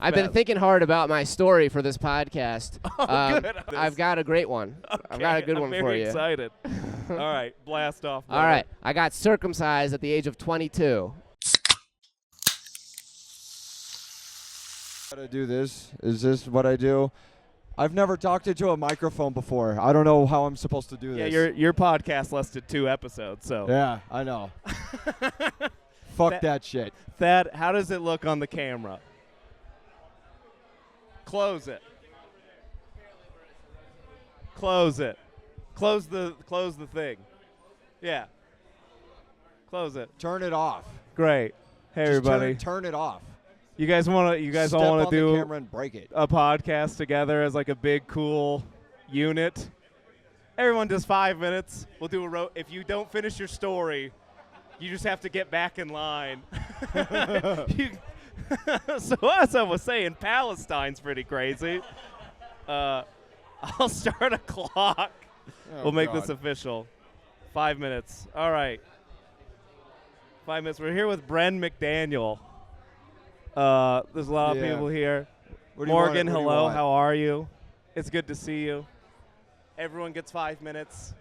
I've been thinking hard about my story for this podcast. Good. I've got a great one. Okay, I've got a good one I'm for very you. excited. All right, blast off. All right. I got circumcised at the age of 22. Gotta do this. Is this what I do? I've never talked into a microphone before. I don't know how I'm supposed to do this. Yeah, your podcast lasted 2 episodes, so. Yeah, I know. Fuck that shit. Thad, how does it look on the camera? Close it. Close it. Close the thing. Yeah. Close it. Turn it off. Great. Hey Just everybody. Turn it off. You guys all want Step to on the do camera and break it. a podcast together as like a big cool unit? Everyone does 5 minutes. We'll do a if you don't finish your story, you just have to get back in line. So as I was saying, Palestine's pretty crazy. I'll start a clock. Oh, We'll make God. this official. 5 minutes. All right. 5 minutes. We're here with Bren McDaniel. There's a lot of people here. What do you want? Morgan, What do you hello. want? How are you? It's good to see you. Everyone gets 5 minutes.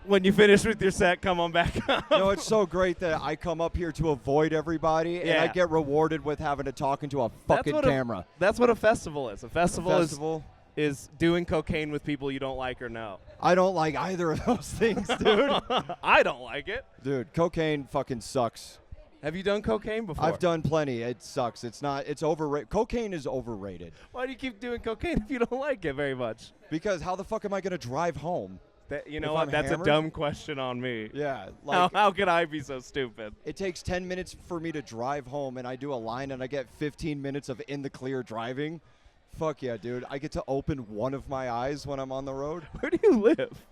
When you finish with your set, come on back up. No, it's so great that I come up here to avoid everybody, and I Yeah. get rewarded with having to talk into a fucking camera. That's what a festival is. A festival, Festival. is doing cocaine with people you don't like or know. I don't like either of those things, dude. I don't like it. Dude, cocaine fucking sucks. Have you done cocaine before? I've done plenty. It sucks. It's overrated. Cocaine is overrated. Why do you keep doing cocaine if you don't like it very much? Because how the fuck am I going to drive home? You know If what? I'm That's hammered? a dumb question on me. Yeah. Like, How could I be so stupid? it takes 10 minutes for me to drive home, and I do a line, and I get 15 minutes of in the clear driving. Fuck yeah, dude. I get to open one of my eyes when I'm on the road. Where do you live?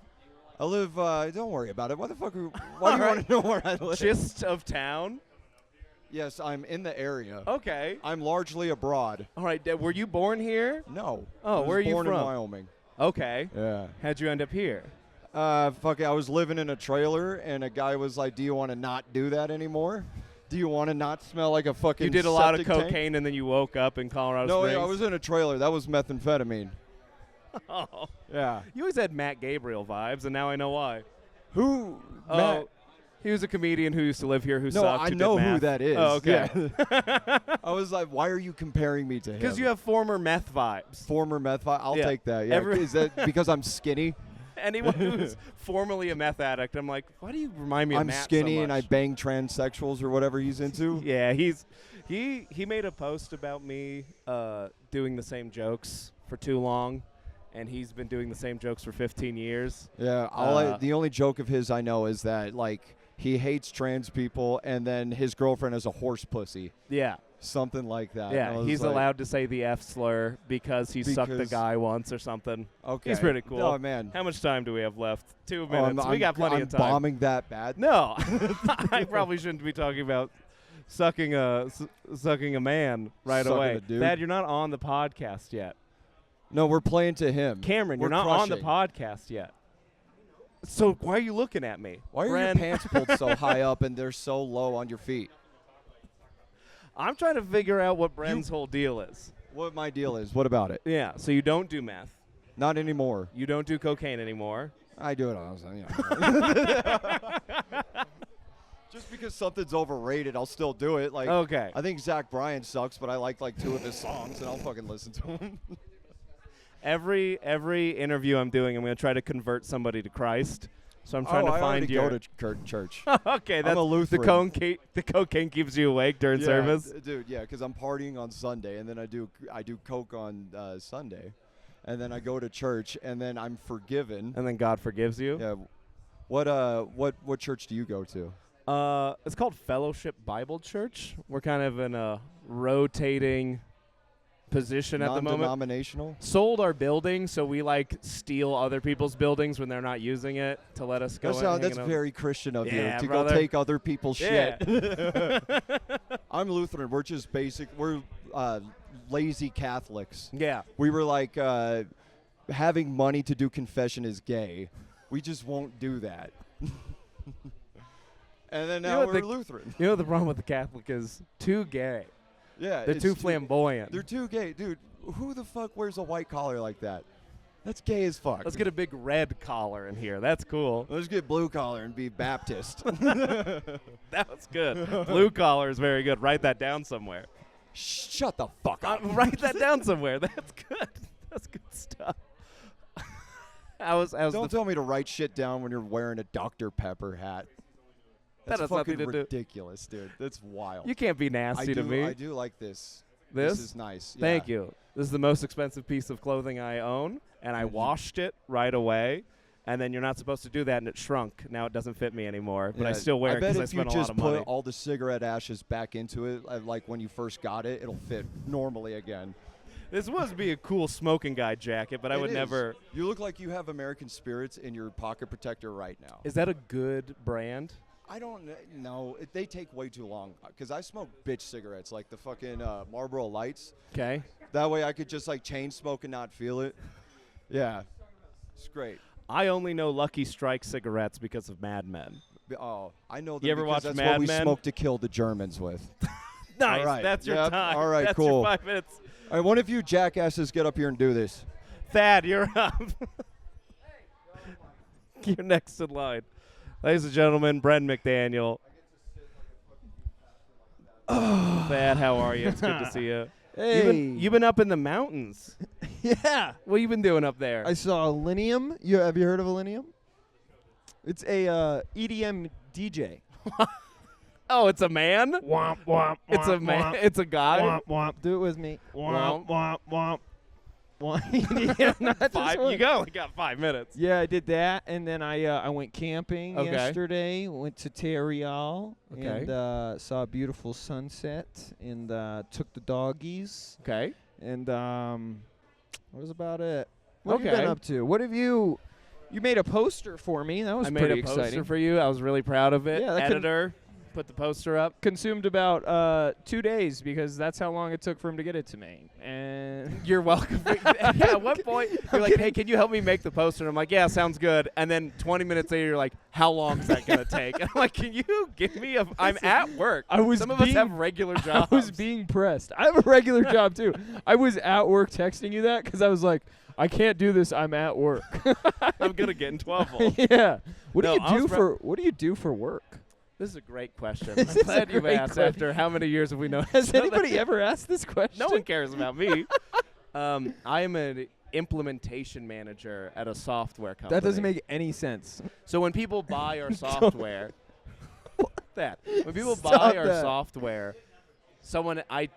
I live, don't worry about it. Why do you want to know where I live? Gist of town? Yes, I'm in the area. Okay. I'm largely abroad. All right. Were you born here? No. Oh, I was where are you born from? in Wyoming. Okay. Yeah. How'd you end up here? Fuck it. I was living in a trailer, and a guy was like, do you want to not do that anymore? Do you want to not smell like a fucking You did a lot of septic tank? cocaine and then you woke up in Colorado No, Springs? I was in a trailer. That was methamphetamine. Oh. Yeah. You always had Matt Gabriel vibes, and now I know why. Who? Oh, Matt? he was a comedian who used to live here who No, sucked. I who did know who math. that is. Oh, okay. Yeah. I was like, why are you comparing me to him? Because you have former meth vibes. former meth. I'll Yeah. take that. Yeah. Is that because I'm skinny? Anyone who's formerly a meth addict, I'm like, why do you remind me of I'm Matt skinny so and I much? bang transsexuals or whatever he's into. Yeah, he made a post about me doing the same jokes for too long, and he's been doing the same jokes for 15 years. Yeah. The only joke of his I know is that like he hates trans people, and then his girlfriend is a horse pussy. Yeah. Something like that. Yeah, And I was he's like, allowed to say the F slur because he sucked a Because- guy once or something. Okay. He's pretty cool. Oh man. How much time do we have left? 2 Oh, minutes. We got plenty I'm of time. bombing that bad. No, I probably shouldn't be talking about sucking a man right Sucking away. a dude. Dad, you're not on the podcast yet. No, we're playing to him. Cameron, We're you're not crushing. on the podcast yet. So why are you looking at me? Why are your Bren? pants pulled so high up and they're so low on your feet? I'm trying to figure out what Bren's whole deal is. What my deal is? What about it? Yeah, so you don't do meth. Not anymore. You don't do cocaine anymore. I do it honestly. Just because something's overrated, I'll still do it. Like, Okay. I think Zach Bryan sucks, but I like 2 of his songs, and I'll fucking listen to him. Every interview I'm doing, I'm going to try to convert somebody to Christ. So I'm trying to I find already your. go to church. Okay, that's I'm a Lutheran. The cocaine keeps you awake during Yeah, service. dude. Yeah, because I'm partying on Sunday, and then I do coke on Sunday, and then I go to church, and then I'm forgiven. And then God forgives you. Yeah. What church do you go to? It's called Fellowship Bible Church. We're kind of in a rotating position at the moment. Non-denominational. Sold our building, so we steal other people's buildings when they're not using it to let us go. That's very Christian of Yeah, you to brother. go take other people's Yeah. shit. I'm Lutheran. We're just basic. We're lazy Catholics. Yeah. We were like having money to do confession is gay. We just won't do that. And then now know what we're the- Lutheran. You know what the problem with the Catholic is? Too gay. Yeah, They're it's too flamboyant. They're too gay, dude. Who the fuck wears a white collar like that? That's gay as fuck. Let's get a big red collar in here. That's cool. Let's get blue collar and be Baptist. That was good. Blue collar is very good. Write that down somewhere. Shut the fuck up. Write that down somewhere. That's good. That's good stuff. Don't tell me to write shit down when you're wearing a Dr. Pepper hat. That's has fucking nothing to do- ridiculous, dude. That's wild. You can't be nasty to me. I do like this. This is nice. Thank Yeah. you. This is the most expensive piece of clothing I own, and I washed it right away. And then you're not supposed to do that, and it shrunk. Now it doesn't fit me anymore, but I still wear it because I spent a lot of bet if you just money. put all the cigarette ashes back into it, like when you first got it, it'll fit normally again. This was be a cool smoking guy jacket, but I would never. You look like you have American Spirits in your pocket protector right now. Is that a good brand? I don't know. They take way too long because I smoke bitch cigarettes like the fucking Marlboro Lights. Okay. That way I could just like chain smoke and not feel it. Yeah, it's great. I only know Lucky Strike cigarettes because of Mad Men. Oh, I know that You ever because watch that's Mad what we Men? smoked to kill the Germans with. Nice. All right. That's your Yep. time. All right, That's cool. your 5 minutes. All right, one of you jackasses get up here and do this. Thad, you're up. You're next in line. Ladies and gentlemen, Bren McDaniel. Thad, how are you? It's good to see you. Hey. You've been up in the mountains. Yeah. What you been doing up there? I saw Lonium. Have you heard of Lonium? It's a EDM DJ. Oh, it's a man? Womp, womp, It's a man. It's a guy? Womp, womp. Do it with me. Womp. Womp, womp, womp. Yeah, not this Five. one. You only got 5 minutes. Yeah, I did that, and then I went camping Okay. yesterday. Went to Terrial Okay. and saw a beautiful sunset, and took the doggies, Okay. and that was about it. What have you Okay. been up to? What have you? You made a poster for me. That was I made pretty a poster exciting. for you. I was really proud of it. Yeah, that could- Editor, put the poster up. Consumed about 2 days because that's how long it took for him to get it to me. And You're welcome. Yeah, at what point you're like, hey, can you help me make the poster? And I'm like, yeah, sounds good. And then 20 minutes later, you're like, how long is that going to take? And I'm like, can you give me a – I'm at work. Some of us have regular jobs. I was being pressed. I have a regular job too. I was at work texting you that because I was like, I can't do this. I'm at work. I'm going to get in 12 volt. Yeah. What No, I was do you do for work? This is a great question. This I'm is a glad you've great asked question. after how many years have we known Has each other? anybody ever asked this question? No one cares about me. I am an implementation manager at a software company. That doesn't make any sense. So when people buy our software, when people Stop buy our that. software, I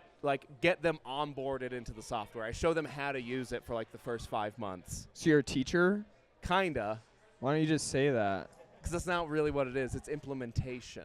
get them onboarded into the software. I show them how to use it for like the first 5 months. So you're a teacher? Kinda, Why don't you just say that? because that's not really what it is. It's implementation.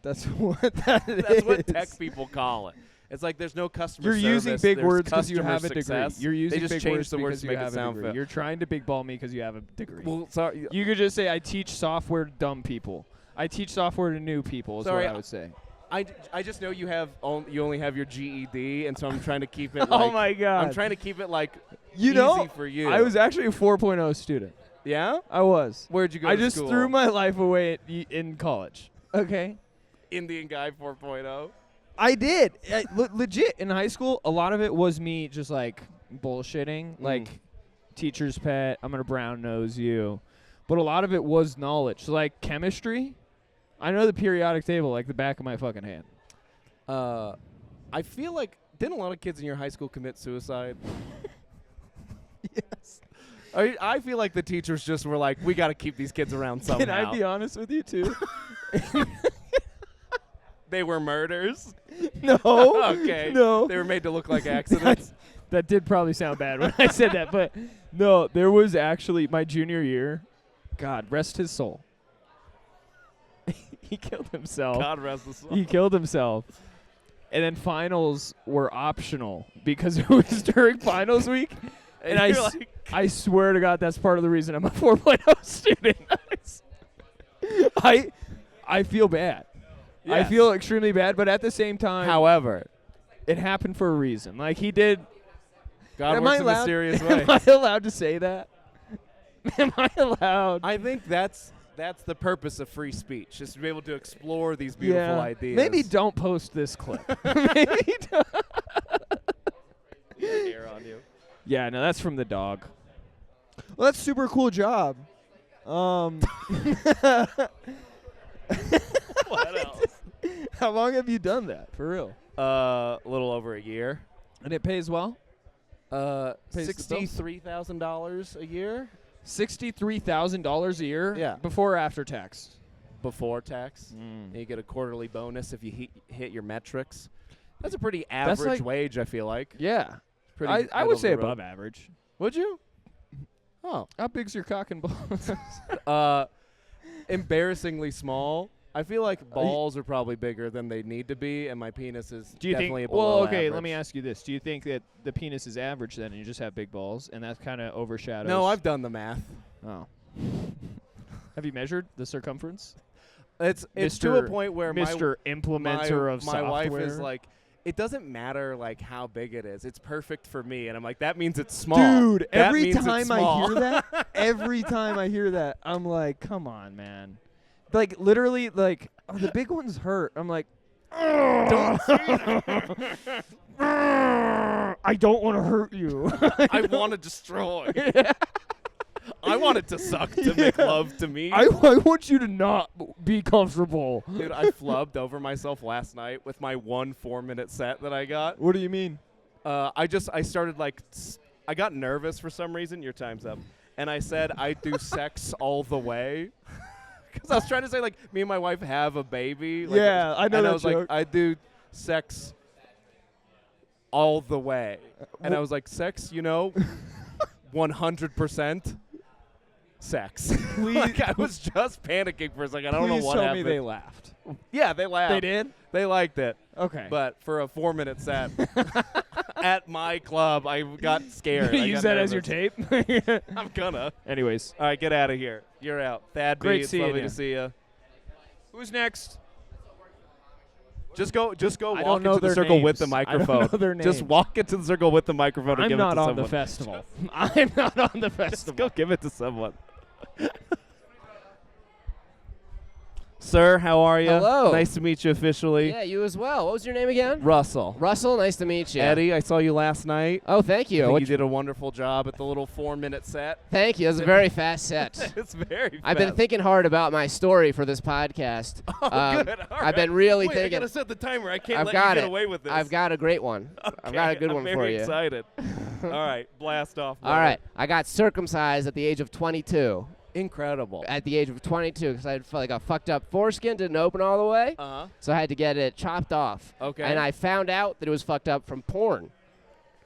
That's what that is. That's what tech people call it. It's like there's no customer You're service. using big there's words because you customer have a degree. success. You're using they just big changed words the words because to you make have it sound a degree. fit. You're trying to big ball me because you have a degree. Well, sorry. You could just say, I teach software to dumb people. I teach software to new people is Sorry, what I would say. I just know you only have your GED, and so I'm trying to keep it. Oh my God. I'm trying to keep it like You easy know, for you. I was actually a 4.0 student. Yeah. I was. Where'd you go? I to just school? threw my life away in college. Okay. Indian guy 4.0. I did. Legit, in high school, a lot of it was me just like bullshitting. Like, teacher's pet, I'm going to brown nose you. But a lot of it was knowledge. So, like, chemistry, I know the periodic table like the back of my fucking hand. I feel like, didn't a lot of kids in your high school commit suicide? Yes. I feel like the teachers just were like, we got to keep these kids around somehow. Can I be honest with you, too? They were murders? No. Okay. No. They were made to look like accidents. That did probably sound bad when I said that, but no, there was actually my junior year. God, rest his soul. He killed himself. God rest the soul. He killed himself. And then finals were optional because it was during finals week. And I swear to God, that's part of the reason I'm a 4.0 student. I feel bad. I Yes. feel extremely bad, but at the same time, However, it happened for a reason. Like, he did. God Am works I in allowed? mysterious ways. Am I allowed to say that? Am I allowed? I think that's that's the purpose of free speech, just to be able to explore these beautiful ideas. Maybe don't post this clip. Maybe don't. Hair on you. Yeah, no, that's from the dog. Well, that's super cool job. What else? How long have you done that, for real? A little over a year. And it pays well? Pays the bills? $63,000 a year. $63,000 a year? Yeah. Before or after tax? Before tax. Mm. You get a quarterly bonus if you hit your metrics. That's a pretty average like- wage, I feel like. Yeah. Pretty I middle would of say the road. above average. Would you? Oh. How big's your cock and balls? Embarrassingly small. I feel like balls are probably bigger than they need to be, and my penis is definitely below Well, okay, average. let me ask you this. Do you think that the penis is average then and you just have big balls and that kind of overshadows? No, I've done the math. Oh. Have you measured the circumference? It's to a point where Mr. Implementer my of software. wife is like, it doesn't matter like how big it is. It's perfect for me, and I'm like, that means it's small. Dude, That every means it's time I small. hear that, I'm like, come on, man. Like literally, like the big ones hurt. I'm like, don't say that. I don't want to hurt you. I want to destroy. I want it to suck to make love to me. I want you to not be comfortable. Dude, I flubbed over myself last night with my 1 4-minute set that I got. What do you mean? I started like, I got nervous for some reason. Your time's up. And I said I do sex all the way. Because I was trying to say, like, me and my wife have a baby. Like, Yeah, I know and that I was joke. like, I do sex all the way. And I was like, sex, 100% sex. Like, I was just panicking for a second. I don't know Please what tell happened. me they laughed. Yeah, they laughed. They did? They liked it. Okay. But for a 4-minute set at my club, I got scared. You I use got that as your nervous. tape? I'm gonna. Anyways. All right, get out of here. You're out. Thad B, Great it's seeing lovely you. to see you. Who's next? Just go I walk don't know into the their circle with the names. I microphone. don't know their Just names. walk into the circle with the microphone and I'm give not it to on someone. the festival. I'm not on the Just festival. go give it to someone. Sir, how are you? Hello. Nice to meet you officially. Yeah, you as well. What was your name again? Russell. Russell, nice to meet you. Eddie, I saw you last night. Oh, thank you. I think What you did a wonderful job at the little 4-minute set. Thank you. It was a very fast set. It's very fast. I've been thinking hard about my story for this podcast. Oh, good. All I've been really Wait, I thinking. gotta set the timer. I can't I've let got you get it. away with this. I've got a great one. I've got a good one I'm for very you. excited. All right, blast off. All right. I got circumcised at the age of 22. Incredible. At the age of 22, because I had like a fucked up foreskin, didn't open all the way, Uh-huh. so I had to get it chopped off. Okay. And I found out that it was fucked up from porn,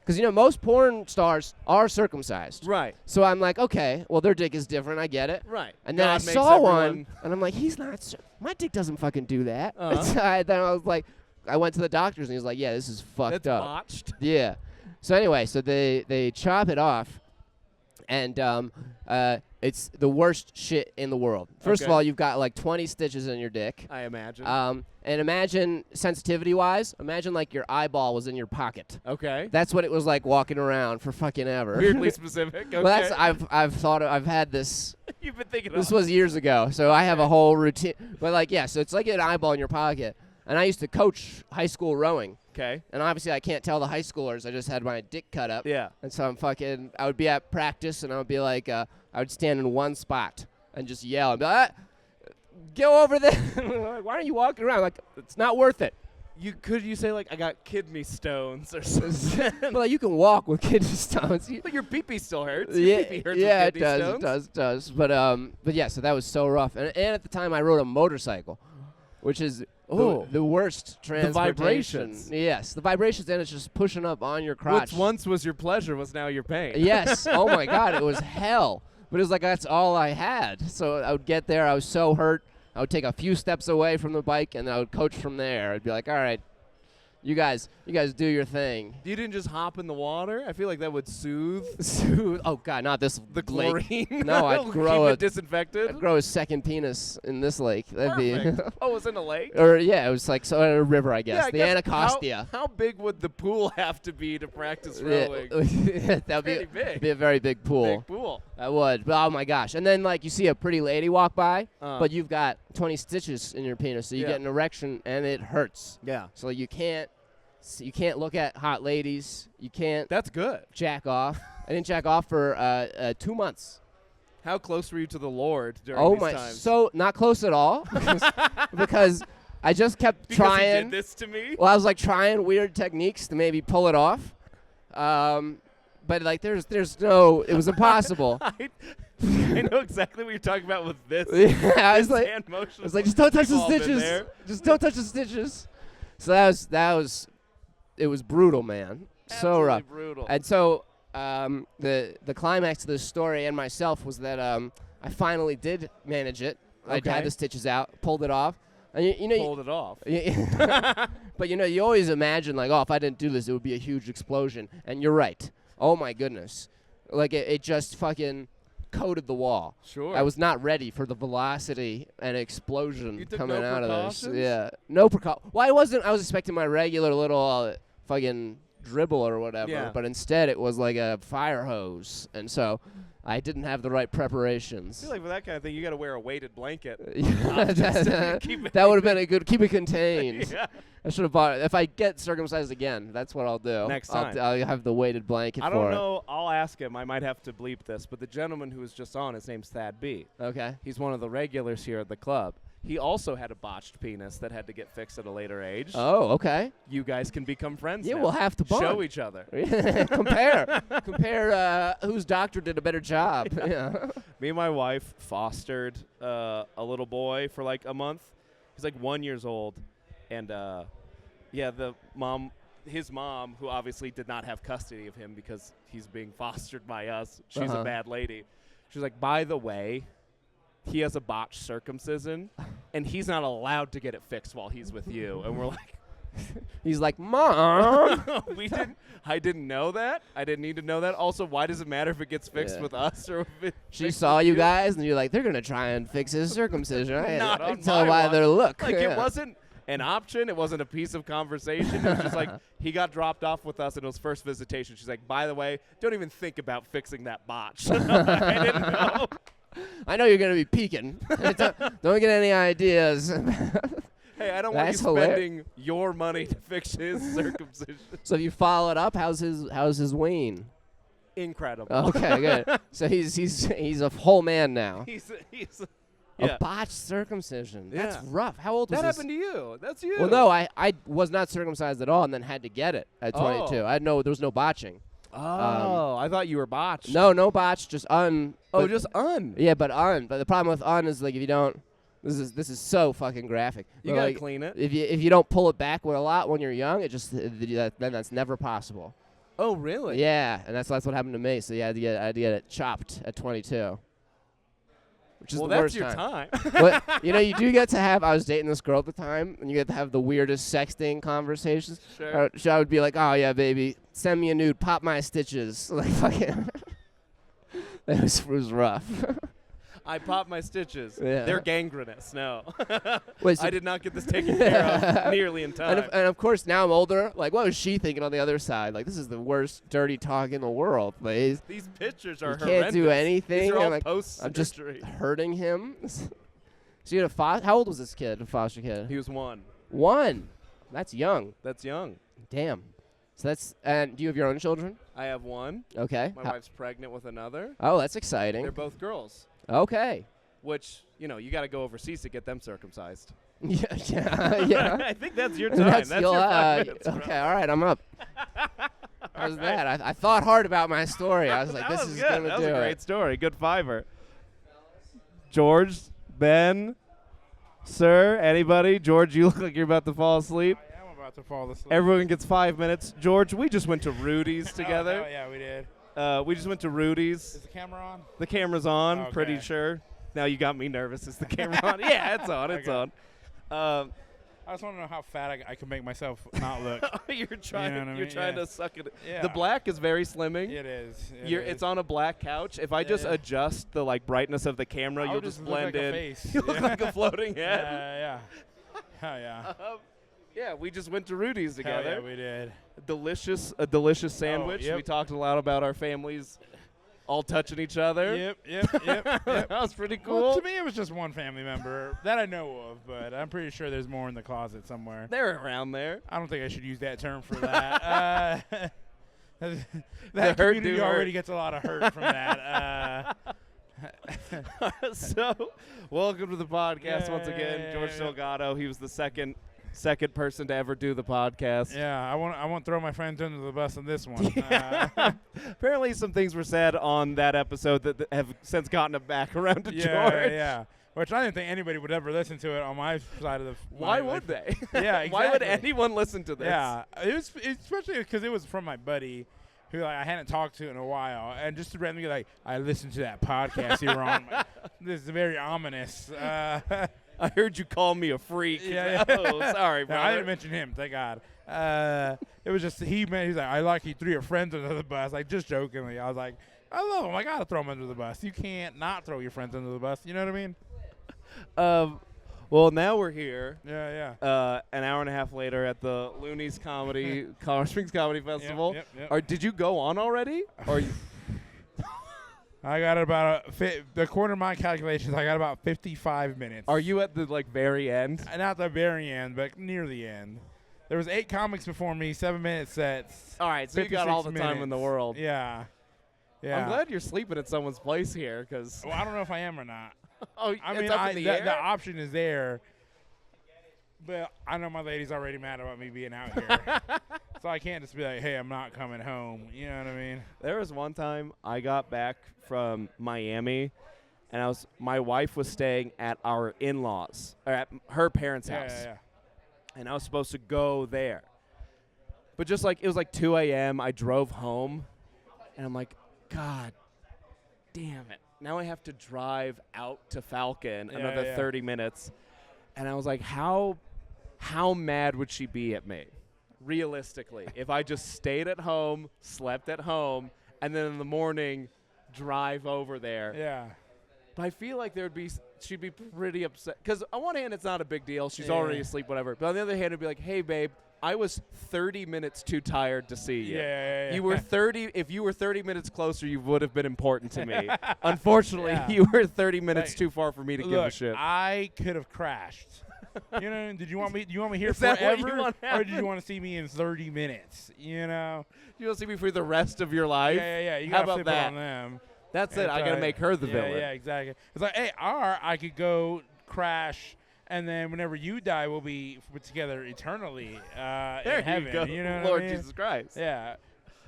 because most porn stars are circumcised. Right. So I'm like, okay, well their dick is different. I get it. Right. And then God I makes saw everyone- one, and I'm like, he's not. My dick doesn't fucking do that. Uh-huh. So then I was like, I went to the doctors, and he was like, yeah, this is fucked That's up. botched. Yeah. So anyway, so they chop it off, and it's the worst shit in the world. First of Okay. all, you've got like 20 stitches in your dick. I imagine. And imagine sensitivity-wise, imagine like your eyeball was in your pocket. Okay. That's what it was like walking around for fucking ever. Weirdly specific. Okay. Well, that's I've had this. You've been thinking This of was years ago, so I have a whole routine. But like, yeah, so it's like an eyeball in your pocket. And I used to coach high school rowing. Okay. And obviously I can't tell the high schoolers. I just had my dick cut up. Yeah. And so I would be at practice, and I would be like, I would stand in one spot and just yell. I'd be like, go over there. Like, why aren't you walking around? Like, it's not worth it. Could you say like I got kidney stones or something? But like, you can walk with kidney stones. But your pee-pee still hurts. Your Yeah, pee-pee hurts yeah, with it kidney does, stones. it does. But yeah, so that was so rough. And at the time, I rode a motorcycle, which is the worst transportation. vibrations. Yes, the vibrations, and it's just pushing up on your crotch. What once was your pleasure was now your pain. Yes. Oh my God, it was hell. But it was like that's all I had. So I would get there. I was so hurt. I would take a few steps away from the bike, and I would coach from there. I'd be like, all right, You guys do your thing. You didn't just hop in the water? I feel like that would soothe Oh God, not this the lake. chlorine. No, I'd grow Keep it disinfected. I'd grow a second penis in this lake. That'd be. Oh, it was in a lake? Or yeah, it was like a river, I guess. Yeah, I the guess Anacostia. How big would the pool have to be to practice rowing? That'd Pretty big. be a very big pool. Big pool. That would. But, oh my gosh! And then like you see a pretty lady walk by, Uh. but you've got 20 stitches in your penis, so you Yeah. get an erection and it hurts. Yeah. So you can't look at hot ladies. You can't That's good. jack off. I didn't jack off for 2 months. How close were you to the Lord during Oh these my! times? So not close at all, because I just kept because trying. he did this to me? Well, I was like trying weird techniques to maybe pull it off, but like there's no, it was impossible. I know exactly what you're talking about with this. Yeah, I was this like, hand motion. I was like, just don't touch We've the all been stitches. there. Just don't touch the stitches. So it was brutal, man. So Absolutely rough. brutal. And so the climax of this story and myself was that I finally did manage it. I Okay. had the stitches out, pulled it off, and you know. Pulled it off. But you always imagine like, oh, if I didn't do this, it would be a huge explosion. And you're right. Oh my goodness, like it just fucking coated the wall. Sure. I was not ready for the velocity and explosion You took coming no out of this. precautions? Yeah, no precaution. Well, I wasn't. I was expecting my regular little fucking dribble or whatever, Yeah. but instead it was like a fire hose, and so I didn't have the right I preparations. feel like for that kind of thing, you got to wear a weighted blanket. that Keep it- would have been a good. Keep it contained. Yeah. I should have bought it. If I get circumcised again, that's what I'll do. Next time. I'll have the weighted blanket I for don't it. know. I'll ask him. I might have to bleep this, but the gentleman who was just on, his name's Thad B. Okay. He's one of the regulars here at the club. He also had a botched penis that had to get fixed at a later age. Oh, okay. You guys can become friends Yeah, now. we'll have to bond. Show each other. Compare whose doctor did a better job. Yeah. Me and my wife fostered a little boy for like a month. He's like 1 year old. And, his mom, who obviously did not have custody of him because he's being fostered by us, she's a bad lady. She's like, by the way, he has a botched circumcision, and he's not allowed to get it fixed while he's with you. And we're like, He's like, Mom. I didn't know that. I didn't need to know that. Also, why does it matter if it gets fixed Yeah. with us or if it She fixed saw with you guys, and you're like, they're gonna try and fix his circumcision. I Not I on can tell my by watch. their look. Like, Yeah. it wasn't an option. It wasn't a piece of conversation. It was just like he got dropped off with us in his first visitation. She's like, by the way, don't even think about fixing that botch. I didn't know. I know you're gonna be peeking. Don't get any ideas. Hey, I don't want you That's hilarious. spending your money to fix his circumcision. So if you follow it up, how's his wean? Incredible. Okay, good. So he's a whole man now. He's A yeah. botched circumcision. That's Yeah. rough. How old was That this? happened to you. That's you. Well, no, I was not circumcised at all, and then had to get it at 22. Oh. I know there was no botching. Oh, I thought you were botched. No botch, just un. Oh, but- just un. Yeah, but un. But the problem with un is like if you don't. This is so fucking graphic. You But, gotta like, clean it. If you don't pull it back with a lot when you're young, it just then that's never possible. Oh, really? Yeah, and that's what happened to me. So yeah, I had to get it chopped at 22. Which is Well, the that's worst your time. time. But you do get to have. I was dating this girl at the time, and you get to have the weirdest sexting conversations. Sure. I would be like, "Oh yeah, baby, send me a nude, pop my stitches." Like fucking. It was rough. I popped my stitches. Yeah. They're gangrenous. No. Wait, so I did not get this taken care of nearly in time. and of course, now I'm older. Like, what was she thinking on the other side? Like, this is the worst dirty talk in the world. Like, These pictures are you horrendous. can't do anything. These are all I'm like, post I'm just hurting him. So you had how old was this kid? A foster kid? He was 1. 1. That's young. That's young. Damn. So that's. And do you have your own children? I have 1. Okay. My wife's pregnant with another. Oh, that's exciting. They're both girls. Okay. Which, you got to go overseas to get them circumcised. Yeah. I think that's your time. That's your 5 minutes, bro. Okay, all right, I'm up. How's that? I thought hard about my story. I was like, That this was is good. going to That do was a it. great story. Good fiver. George, Ben, sir, anybody? George, you look like you're about to fall asleep. I am about to fall asleep. Everyone gets 5 minutes. George, we just went to Rudy's together. Oh, yeah, we did. We just went to Rudy's. Is the camera on? The camera's on, Okay. pretty sure. Now you got me nervous. Is the camera on? Yeah, it's on. It's Okay. on. I just want to know how fat I can make myself not look. You're trying. You know what I You're mean? trying Yeah. to suck it. Yeah. The black is very slimming. It is. It's on a black couch. If I just adjust the brightness of the camera, you'll just blend look like in. a face. You look like a floating head. Yeah. Hell yeah. Yeah, we just went to Rudy's Hell together. yeah, we did. A delicious sandwich. yep. We talked a lot about our families all touching each other. Yep. That was pretty cool. Well, to me, it was just one family member that I know of, but I'm pretty sure there's more in the closet somewhere. They're around there. I don't think I should use that term for that. That hurt community do already hurt. gets a lot of hurt from that. So, welcome to the podcast once again, Yeah. George Delgado. He was the second person to ever do the podcast. Yeah, I won't throw my friends under the bus on this one. Apparently, some things were said on that episode that have since gotten it back around to George. Yeah. Which I didn't think anybody would ever listen to it on my side of the. Why would they? Yeah, exactly. Why would anyone listen to this? Yeah, it was especially because it was from my buddy, who I hadn't talked to in a while, and just to randomly be like, I listened to that podcast you were on. This is very ominous. I heard you call me a freak. Yeah. Oh, sorry, No, brother. I didn't mention him, thank God. It was just he's like, I like you threw your friends under the bus, like just jokingly. I was like, I love him. I gotta throw him under the bus. You can't not throw your friends under the bus. You know what I mean? Well, now we're here. Yeah. An hour and a half later at the Looney's Colorado Springs Comedy Festival. Yep. Or did you go on already? Or I got about according to my calculations, I got about 55 minutes. are you at the very end? Not the very end, but near the end. There was 8 comics before me, 7-minute sets. All right, so you got all the 56 time in the minutes. world. Yeah. I'm glad you're sleeping at someone's place here, because Well, I don't know if I am or not. oh, I it's mean, up in the air. the option is there, but I know my lady's already mad about me being out here, so I can't just be like, "Hey, I'm not coming home." You know what I mean? There was one time I got back from Miami, and my wife was staying at our in-laws, or at her parents' house, Yeah. and I was supposed to go there. But just it was 2 a.m., I drove home, and I'm like, God damn it. Now I have to drive out to Falcon another 30 minutes. And I was like, how mad would she be at me, realistically, if I just stayed at home, slept at home, and then in the morning drive over there? Yeah. But I feel like she'd be pretty upset. Because on one hand, it's not a big deal. She's already asleep, whatever. But on the other hand, it'd be like, hey, babe, I was 30 minutes too tired to see you. Yeah. You were 30. If you were 30 minutes closer, you would have been important to me. Unfortunately, you were 30 minutes too far for me to give a shit. I could have crashed. You know, did you want me? You want me here Is that what you forever, want or happen? did you want to see me in 30 minutes? You know? You want to see me for the rest of your life? Yeah. You How gotta about flip that? it on them. That's it. I got to make her the villain. Yeah, exactly. It's like, hey, or I could go crash, and then whenever you die, we'll be together eternally There in heaven. you go. know what Lord I mean? Jesus Christ. Yeah.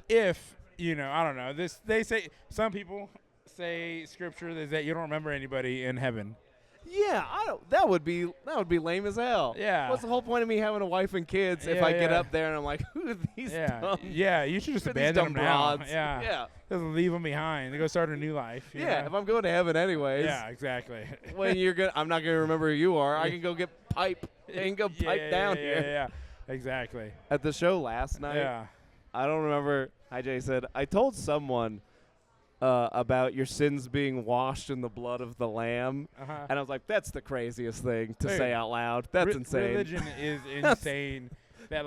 If, I don't know. They say, some people say scripture is that you don't remember anybody in heaven. Yeah, that would be lame as hell. Yeah. What's the whole point of me having a wife and kids if I get Yeah. up there and I'm like, who are these dumb? Yeah, you should just who are these abandon them dumb now. broads? Yeah. Yeah. Just leave them behind. They go start a new life. you Yeah, know? if I'm going to heaven anyways. Yeah, exactly. When I'm not gonna remember who you are. I can go get pipe. I can go pipe down here. Yeah, exactly. At the show last night, Yeah. I don't remember. Hi, Jason. I told someone about your sins being washed in the blood of the Lamb, Uh-huh. and I was like, "That's the craziest thing to Dude, say out loud. That's insane." Religion is insane. That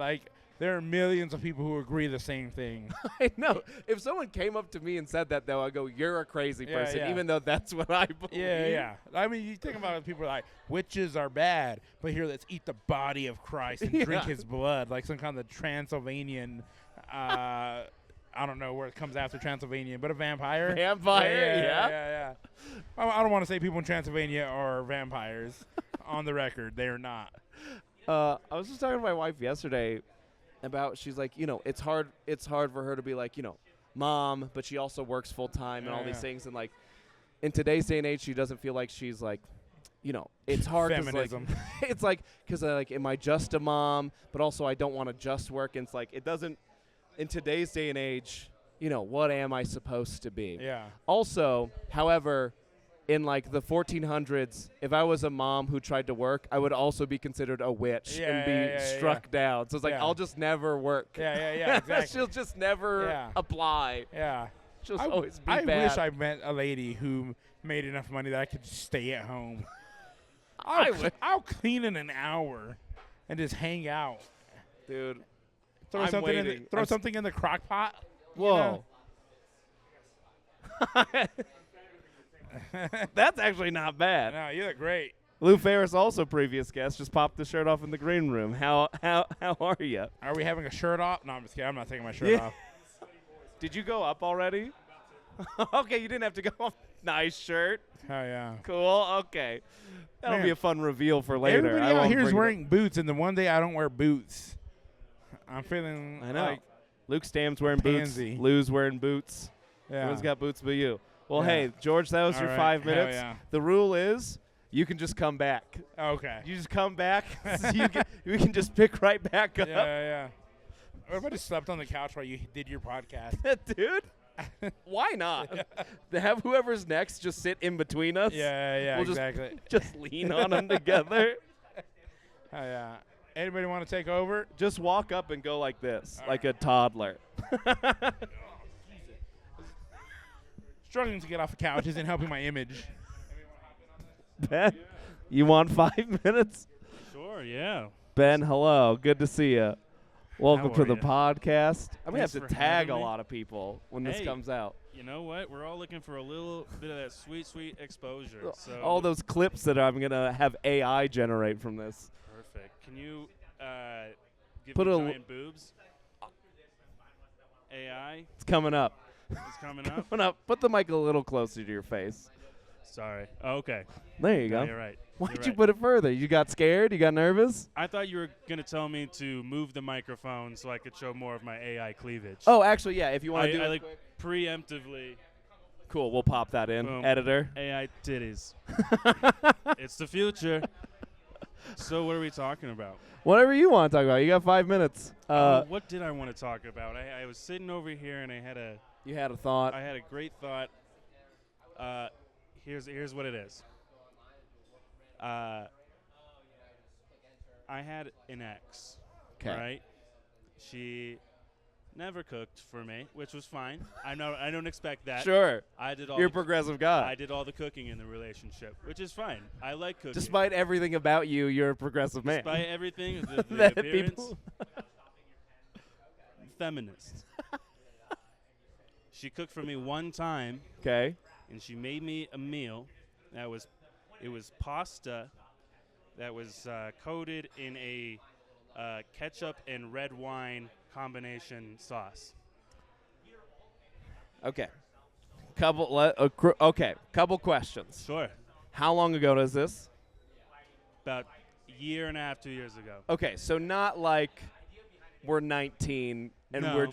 there are millions of people who agree the same thing. I know. If someone came up to me and said that, though, I'd go, "You're a crazy Yeah, person," yeah. even though that's what I believe. Yeah. I mean, you think about it, people are like, witches are bad, but here, let's eat the body of Christ and drink his blood, like some kind of Transylvanian, I don't know where it comes after Transylvanian, but a vampire. Vampire, Yeah. I don't want to say people in Transylvania are vampires. On the record, they are not. I was just talking to my wife yesterday about, she's like, it's hard for her to be like, mom, but she also works full time and all these things, and in today's day and age, she doesn't feel like she's it's hard. Feminism. It's because am I just a mom, but also I don't want to just work, and it's it doesn't. In today's day and age, what am I supposed to be? Yeah. Also, however, in like the 1400s, if I was a mom who tried to work, I would also be considered a witch and be struck down. So it's like, I'll just never work. Yeah, exactly. She'll just never apply. Yeah. She'll always be bad. I wish I met a lady who made enough money that I could stay at home. I'll clean in an hour and just hang out. Dude, Throw I'm something waiting. something in the crock pot. Whoa. That's actually not bad. No, you look great. Lou Ferris, also previous guest, just popped the shirt off in the green room. How are you? Are we having a shirt off? No, I'm just kidding. I'm not taking my shirt off. Did you go up already? Okay, you didn't have to go up. Nice shirt. Oh, yeah. Cool. Okay. That'll Man. be a fun reveal for later. Everybody out here is wearing boots, and the one day I don't wear boots. I'm feeling I know. like Luke Stamm's wearing pansy. boots. Lou's wearing boots. yeah. Everyone's got boots but you. Well, Yeah. hey, George, that was All your right. 5 Hell minutes. yeah. The rule is you can just come back. Okay. You just come back. We can just pick right back up. Yeah. What if I just slept on the couch while you did your podcast? Dude, why not? Have whoever's next just sit in between us. Yeah, We'll exactly. Just lean on them together. Oh, yeah. Anybody want to take over? Just walk up and go like this, All like right. a toddler. Struggling to get off the couch isn't helping my image. Ben, you want 5 minutes? Sure, yeah. Ben, hello. Good to see you. Welcome How to are the ya? podcast. I'm going Thanks to have for to tag having a me. lot of people when this Hey. comes out. You know what? We're all looking for a little bit of that sweet, sweet exposure. So All those clips that I'm going to have AI generate from this. perfect. Can you give Put me a giant boobs? AI It's coming up. is coming up. Coming up. Put the mic a little closer to your face. Sorry. Oh, okay. There you No, go. you're right. Why'd You're you right. put it further? You got scared? You got nervous? I thought you were gonna tell me to move the microphone so I could show more of my AI cleavage. Oh, actually, yeah. If you want to do I it like quick. preemptively Cool. We'll pop that in. Boom. Editor. AI titties. It's the future. So what are we talking about? Whatever you want to talk about. You got 5 minutes. What did I want to talk about? I was sitting over here and I had a thought. great thought. Here's what it is. I had an ex. 'Kay. Right? She never cooked for me, which was fine. I don't expect that. Sure. I did all You're a the, progressive I guy. did all the cooking in the relationship, which is fine. I like cooking. Despite everything about you, you're a progressive man. Despite everything, the That appearance, people- feminist. She cooked for me one time, Okay. and she made me a meal it was pasta that was coated in a ketchup and red wine combination sauce. Okay. Couple questions. Sure. How long ago is this? About a year and a half, 2 years ago. Okay, so not like we're 19 and No.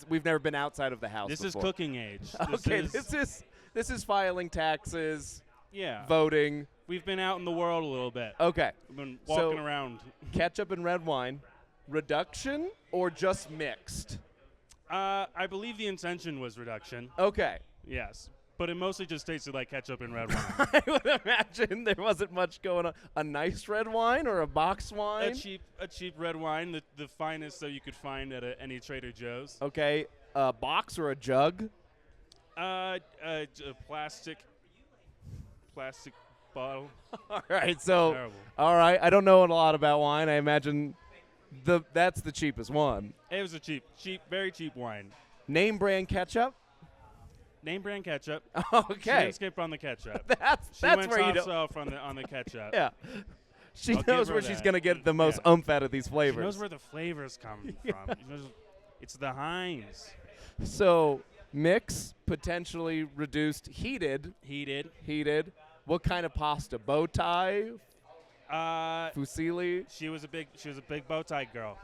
we've never been outside of the house This before. is cooking age. Okay, this is filing taxes, Yeah. voting. We've been out in the world a little bit. Okay. We've been So- walking around. Ketchup and red wine, reduction or just mixed? I believe the intention was reduction. Okay. Yes. But it mostly just tasted like ketchup and red wine. I would imagine there wasn't much going on. A nice red wine or a box wine? a cheap red wine, the finest that you could find at any Trader Joe's. Okay. A box or a jug? A plastic bottle. All right. So, Terrible. all right. I don't know a lot about wine. I imagine that's the cheapest one. It was a very cheap wine. Name brand ketchup? Name brand ketchup. She Okay. didn't skip on the ketchup. That's She went where you top don't. shelf on the ketchup. Yeah. She I'll give knows her where she's that. going to get the most Yeah. oomph out of these She flavors. knows where the flavors come from. She knows- It's the Heinz. So, mix, potentially reduced, heated. Heated. What kind of pasta? Bow tie? Fusilli? She was a big bow tie girl.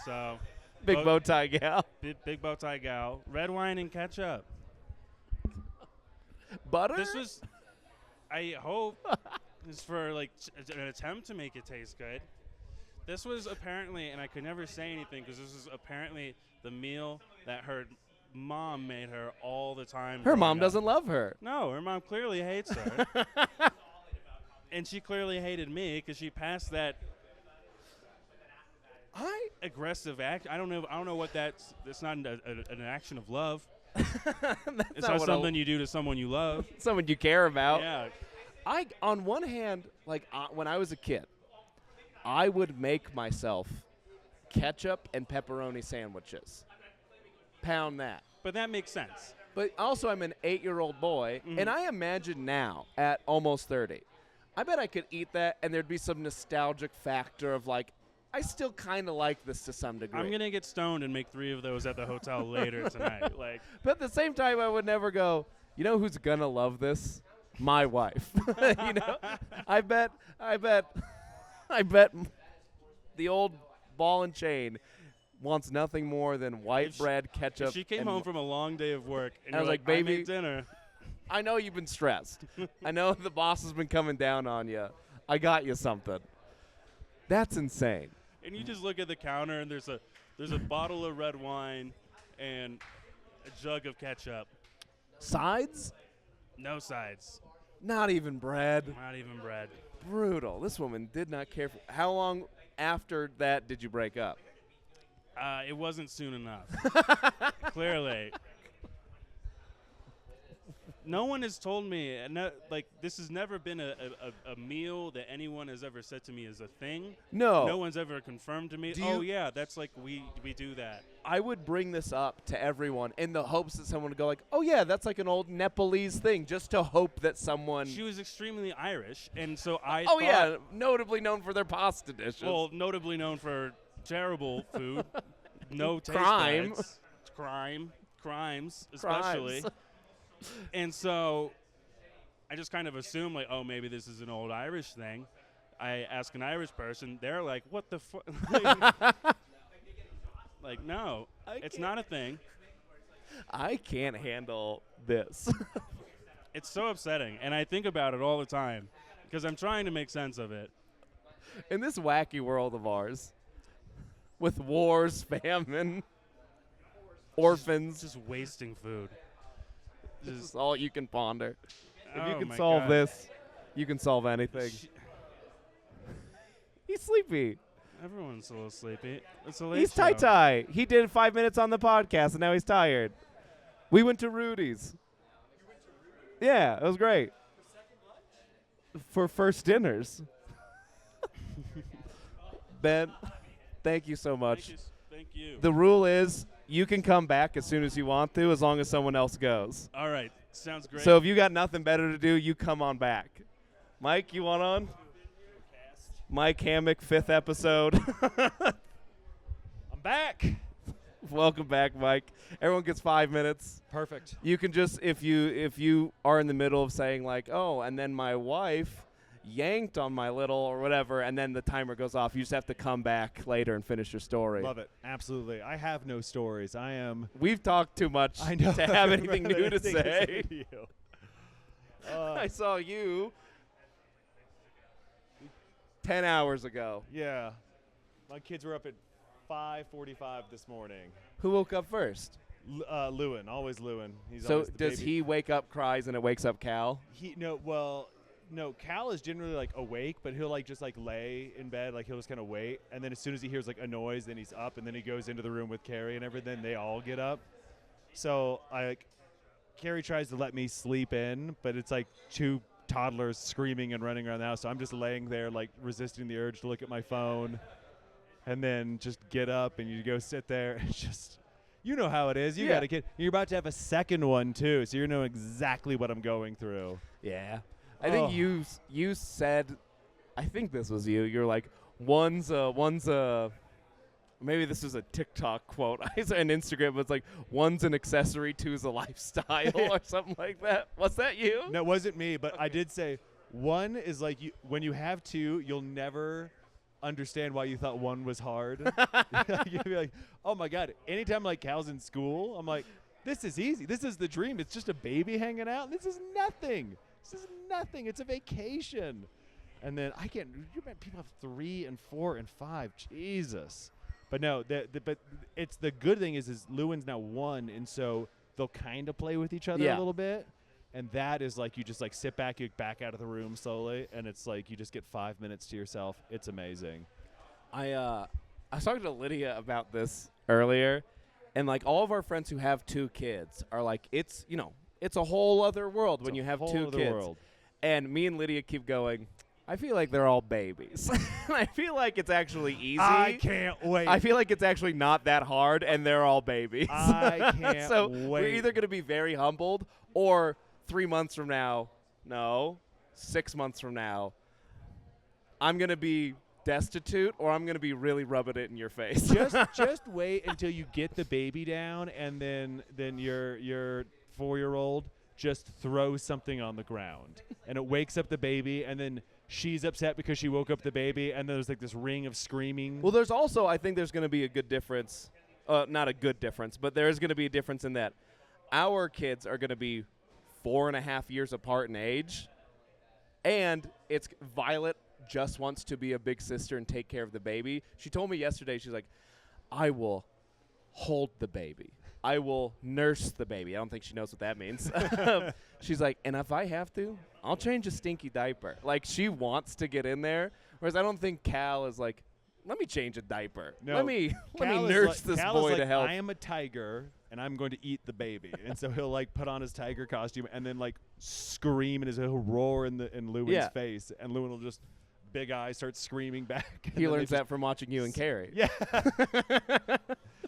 So Big bow tie gal. big bow tie gal. Red wine and ketchup. Butter? This was, I hope, this is for like an attempt to make it taste good. This was apparently, and I could never say anything because this was apparently the meal that her mom made her all the time. Her mom growing doesn't up. love her. No, her mom clearly hates her. And she clearly hated me because she passed that aggressive act. I don't know what that's. It's not an action of love. It's not something you do to someone you love. Someone you care about. Yeah. On one hand, like when I was a kid, I would make myself ketchup and pepperoni sandwiches. Pound that. But that makes sense. But also, I'm an 8-year-old boy, and I imagine now, at almost 30, I bet I could eat that, and there'd be some nostalgic factor of, like, I still kind of like this to some degree. I'm going to get stoned and make 3 of those at the hotel later tonight. Like, but at the same time, I would never go, you know who's going to love this? My wife. You know? I bet the old ball and chain wants nothing more than white bread, ketchup. if she came home from a long day of work and I you're was like, like, baby, I made dinner. I know you've been stressed. I know the boss has been coming down on you. I got you something. That's insane. And you just look at the counter and there's a bottle of red wine and a jug of ketchup. Sides? No sides. Not even bread. Not even bread. Brutal. This woman did not care for. How long after that did you break up? It wasn't soon enough. Clearly. No one has told me, this has never been a meal that anyone has ever said to me is a thing. No. No one's ever confirmed to me, yeah, that's like, we do that. I would bring this up to everyone in the hopes that someone would go like, oh, yeah, that's like an old Nepalese thing, just to hope that someone. She was extremely Irish, and so I Oh, yeah, notably known for their pasta dishes. Well, notably known for terrible food. No taste Crime. buds. Crimes, especially. Crimes. And so I just kind of assume, like, oh, maybe this is an old Irish thing. I ask an Irish person. They're like, what the fuck? Like, no, it's not a thing. I can't handle this. It's so upsetting. And I think about it all the time because I'm trying to make sense of it. In this wacky world of ours, with wars, famine, orphans. Just wasting food. This is all you can ponder. If you Oh can my solve God. this, you can solve anything. He's sleepy. Everyone's a little sleepy. It's a late He's show. tie-tie. He did 5 minutes on the podcast, and now he's tired. We went to Rudy's. Yeah, it was great. For first dinners. Ben, thank you so much. Thank you. The rule is you can come back as soon as you want to, as long as someone else goes. All right. Sounds great. So if you got nothing better to do, you come on back. Mike, you want on? Mike Hammock, 5th episode. I'm back. Welcome back, Mike. Everyone gets 5 minutes. Perfect. You can just, if you are in the middle of saying like, oh, and then my wife yanked on my little or whatever, and then the timer goes off, you just have to come back later and finish your story. Love it. Absolutely. I have no stories. We've talked too much I know. to have anything new to Anything say. to you. I saw you 10 hours ago. Yeah. My kids were up at 5:45 this morning. Who woke up first? Lewin, always Lewin. He's So always the does baby. he wake up, cries, and it wakes up Cal? No, Cal is generally like awake, but he'll like just like lay in bed, like he'll just kind of wait, and then as soon as he hears like a noise, then he's up, and then he goes into the room with Carrie and everything. They all get up. So Carrie tries to let me sleep in, but it's like 2 toddlers screaming and running around the house. So I'm just laying there like resisting the urge to look at my phone, and then just get up and you go sit there. It's just, you know how it is. You got a kid. You're about to have a second one too, so you know exactly what I'm going through. Yeah. I think you said, I think this was you. You're like, one's a, maybe this was a TikTok quote. I saw an Instagram, but it's like, one's an accessory, two's a lifestyle or something like that. Was that you? No, it wasn't me, but I did say one is like when you have 2, you'll never understand why you thought one was hard. You'll be like, oh my God. Anytime like Cal's in school, I'm like, this is easy. This is the dream. It's just a baby hanging out. This is nothing. This is nothing. It's a vacation. And then I can't. You met people have 3 and 4 and 5. Jesus. But no, but it's the good thing is Lewin's now 1, and so they'll kind of play with each other a little bit. And that is like you just like sit back, you back out of the room slowly, and it's like you just get 5 minutes to yourself. It's amazing. I was talking to Lydia about this earlier, and like all of our friends who have 2 kids are like, it's a whole other world when you have 2 kids. World. And me and Lydia keep going, I feel like they're all babies. I feel like it's actually easy. I can't wait. I feel like it's actually not that hard, and they're all babies. I can't so wait. We're either going to be very humbled, or 3 months from now, 6 months from now, I'm going to be destitute, or I'm going to be really rubbing it in your face. just wait until you get the baby down, and then your 4-year-old just throws something on the ground, and it wakes up the baby, and then she's upset because she woke up the baby, and there's like this ring of screaming. Well, there's also, I think there's going to be a good difference. Not a good difference, but there is going to be a difference in that our kids are going to be 4.5 years apart in age, and it's Violet just wants to be a big sister and take care of the baby. She told me yesterday, she's like, I will hold the baby. I will nurse the baby. I don't think she knows what that means. She's like, and if I have to, I'll change a stinky diaper. Like, she wants to get in there, whereas I don't think Cal is like, let me change a diaper. No, let me nurse this Cal boy is like, to health. I am a tiger, and I'm going to eat the baby. And so he'll like put on his tiger costume and then like scream, and he'll roar in Lewin's face, and Lewin will just big eyes start screaming back. He learns that from watching you and Carrie. Yeah.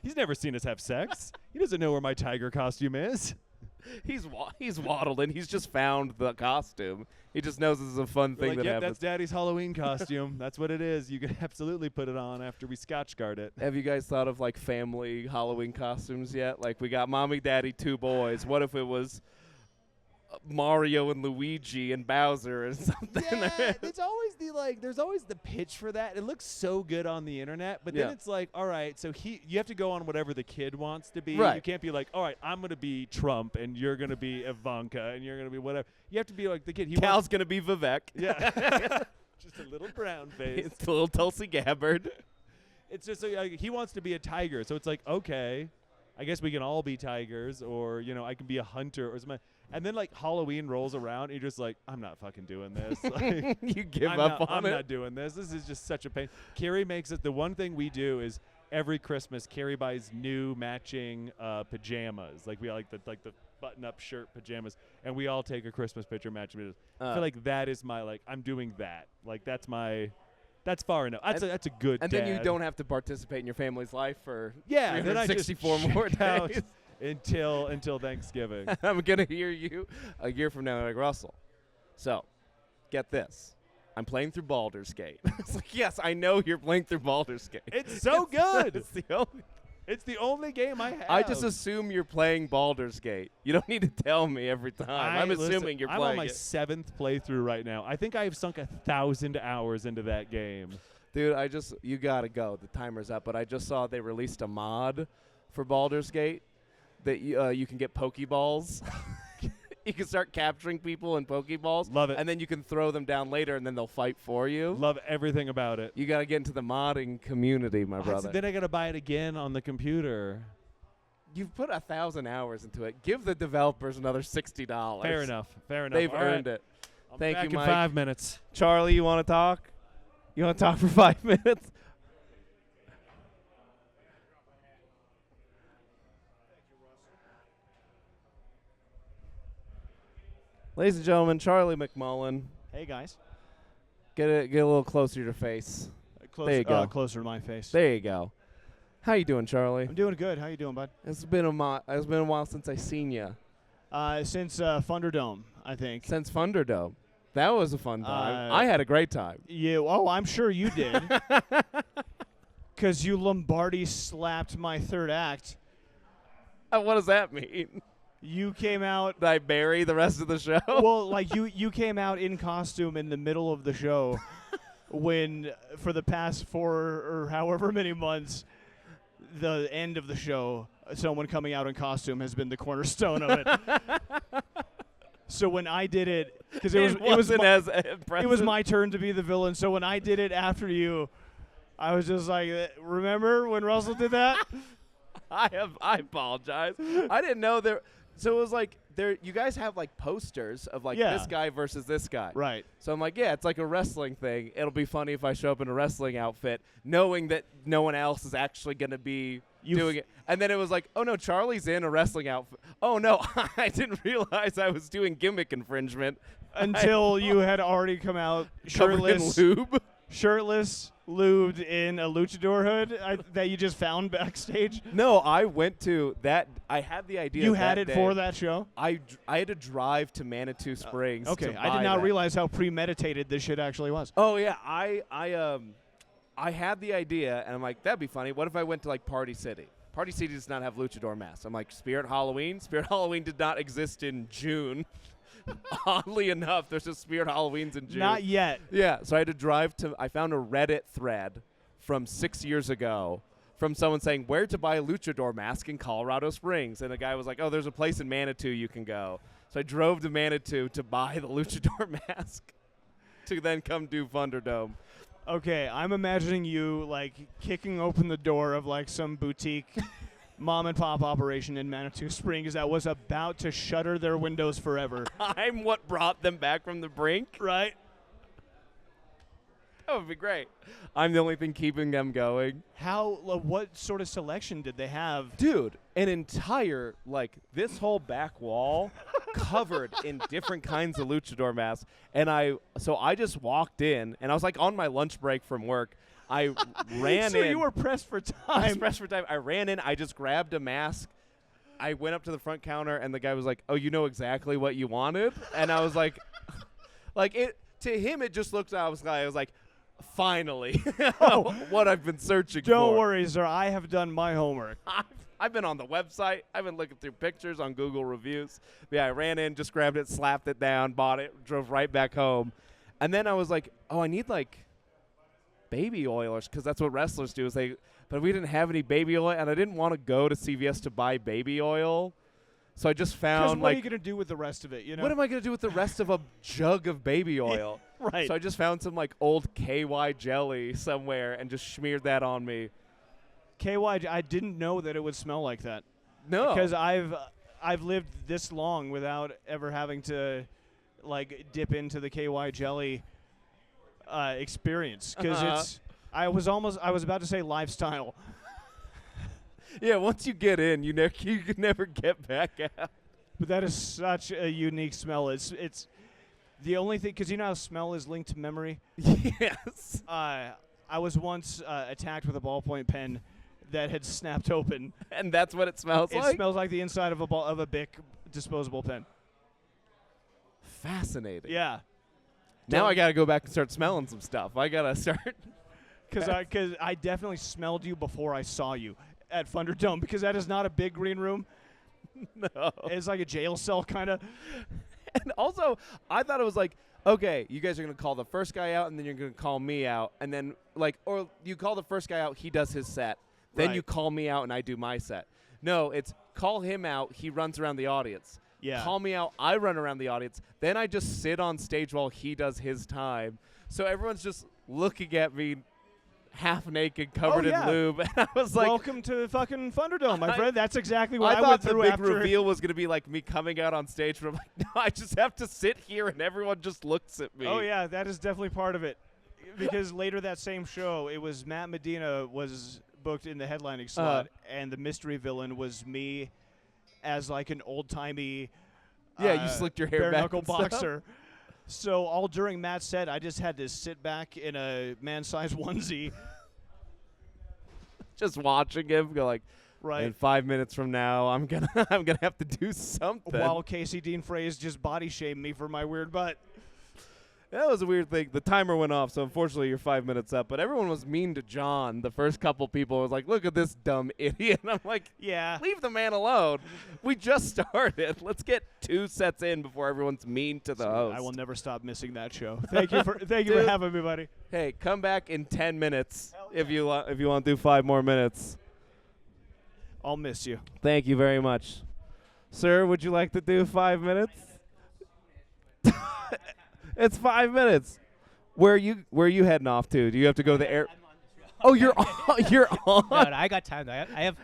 He's never seen us have sex. He doesn't know where my tiger costume is. He's waddled in. He's just found the costume. He just knows this is a fun thing that yep, happens. that's Daddy's Halloween costume. That's what it is. You can absolutely put it on after we Scotch guard it. Have you guys thought of like family Halloween costumes yet? Like, we got Mommy, Daddy, 2 boys. What if it was Mario and Luigi and Bowser and something? Yeah, there's always the pitch for that. It looks so good on the internet, but then it's like, all right, so you have to go on whatever the kid wants to be. Right. You can't be like, all right, I'm going to be Trump, and you're going to be Ivanka, and you're going to be whatever. You have to be like the kid. Cal's going to be Vivek. Yeah. Just a little brown face. It's a little Tulsi Gabbard. It's just like, he wants to be a tiger, so it's like, okay, I guess we can all be tigers, or, I can be a hunter or something. And then, like, Halloween rolls around, and you're just like, I'm not fucking doing this. Like, you give up on it. I'm not doing this. This is just such a pain. Carrie makes it. The one thing we do is every Christmas, Carrie buys new matching pajamas. Like, we like the button-up shirt pajamas, and we all take a Christmas picture matching. I feel like that is my, like, I'm doing that. Like, that's far enough. That's a good And dad. then you don't have to participate in your family's life for then I just 364 more check days. Until Thanksgiving. I'm going to hear you a year from now like, Russell, so get this. I'm playing through Baldur's Gate. It's like, yes, I know you're playing through Baldur's Gate. It's so good. It's the only game I have. I just assume you're playing Baldur's Gate. You don't need to tell me every time. I'm assuming you're playing I'm on my 7th playthrough right now. I think I have sunk 1,000 hours into that game. Dude, you got to go. The timer's up. But I just saw they released a mod for Baldur's Gate that you can get Pokeballs. You can start capturing people in Pokeballs. Love it. And then you can throw them down later, and then they'll fight for you. Love everything about it. You got to get into the modding community, my brother. Then I got to buy it again on the computer. You've put 1,000 hours into it. Give the developers another $60. Fair enough. They've earned it. Thank you, Mike. In 5 minutes. Charley, you want to talk? You want to talk for 5 minutes? Ladies and gentlemen, Charley McMullen. Hey, guys. Get a little closer to your face. There you go. Closer to my face. There you go. How you doing, Charley? I'm doing good. How you doing, bud? It's been a while since I seen you. Since Thunderdome, I think. Since Thunderdome. That was a fun time. I had a great time. I'm sure you did. Because you Lombardi slapped my third act. What does that mean? You came out. Did I bury the rest of the show? Well, like you came out in costume in the middle of the show when, for the past 4 or however many months, the end of the show, someone coming out in costume has been the cornerstone of it. So when I did it, because it was my turn to be the villain. So when I did it after you, I was just like, remember when Russell did that? I apologize. I didn't know there. So it was like you guys have like posters of like this guy versus this guy. Right. So I'm like, yeah, it's like a wrestling thing. It'll be funny if I show up in a wrestling outfit, knowing that no one else is actually going to be doing it. And then it was like, oh no, Charlie's in a wrestling outfit. Oh no, I didn't realize I was doing gimmick infringement. Until you had already come out shirtless, shirtless, lubed in a luchador hood that you just found backstage. No, I went to that. I had the idea. You had that it day. for that show? I had to drive to Manitou Springs. Okay, to I did buy not that. realize how premeditated this shit actually was. Oh yeah, I had the idea, and I'm like, that'd be funny. What if I went to like Party City? Party City does not have luchador masks. I'm like, Spirit Halloween. Spirit Halloween did not exist in June. Oddly enough, there's just Spirit Halloweens in June. Not yet. Yeah, so I had to drive to. I found a Reddit thread from 6 years ago from someone saying where to buy a luchador mask in Colorado Springs, and the guy was like, "Oh, there's a place in Manitou you can go." So I drove to Manitou to buy the luchador mask to then come do Thunderdome. Okay, I'm imagining you like kicking open the door of like some boutique mom and pop operation in Manitou Springs that was about to shutter their windows forever. I'm what brought them back from the brink. Right? That would be great. I'm the only thing keeping them going. What sort of selection did they have? Dude, an entire, like, this whole back wall covered in different kinds of luchador masks. And I just walked in, and I was, like, on my lunch break from work. I ran in. So you were pressed for time. I was pressed for time. I ran in. I just grabbed a mask. I went up to the front counter, and the guy was like, "Oh, you know exactly what you wanted?" And I was like, to him, it just looked. I was like, finally, what I've been searching for. Don't worry, sir. I have done my homework. I've been on the website. I've been looking through pictures on Google reviews. But yeah, I ran in, just grabbed it, slapped it down, bought it, drove right back home. And then I was like, oh, I need like baby oil, because that's what wrestlers do. But we didn't have any baby oil, and I didn't want to go to CVS to buy baby oil. So I just found what are you going to do with the rest of it, you know? What am I going to do with the rest of a jug of baby oil? Right. So I just found some like old KY jelly somewhere and just smeared that on me. KY, I didn't know that it would smell like that. No. Because I've lived this long without ever having to like dip into the KY jelly experience, because I was about to say lifestyle. Yeah, once you get in, you can never get back out. But that is such a unique smell. It's the only thing, because you know how smell is linked to memory. Yes. I was once attacked with a ballpoint pen that had snapped open, and that's what it smells like. It smells like the inside of a Bic disposable pen. Fascinating. Yeah. Now I got to go back and start smelling some stuff. I got to start. Because I definitely smelled you before I saw you at Thunderdome, because that is not a big green room. No. It's like a jail cell kind of. And also, I thought it was like, okay, you guys are going to call the first guy out, and then you're going to call me out. And then, or you call the first guy out, he does his set. Then you call me out, and I do my set. No, it's call him out, he runs around the audience. Yeah. Call me out, I run around the audience. Then I just sit on stage while he does his time. So everyone's just looking at me half naked, covered in lube. And I was like, welcome to fucking Thunderdome, my friend. That's exactly what I thought went the through big after. reveal was going to be like me coming out on stage. But I'm like, no, I just have to sit here and everyone just looks at me. Oh, yeah, that is definitely part of it. Because later that same show, it was Matt Medina was booked in the headlining slot, and the mystery villain was me as like an old-timey you slicked your hair back bare-knuckle and stuff. boxer. So all during Matt's set, I just had to sit back in a man-sized onesie. Just watching him go like, right. In 5 minutes from now, I'm gonna have to do something. While Casey Dean Fraze just body shamed me for my weird butt. That was a weird thing. The timer went off, so unfortunately you're 5 minutes up. But everyone was mean to John. The first couple people was like, look at this dumb idiot. And I'm like, yeah, leave the man alone. We just started. Let's get 2 sets in before everyone's mean to the host. I will never stop missing that show. Thank you for having me, buddy. Hey, come back in 10 minutes if you want to do 5 more minutes. I'll miss you. Thank you very much. Sir, would you like to do 5 minutes? It's 5 minutes. Where are you heading off to? Do you have to go to the air? Oh, you're on. You're on. No, I got time. I have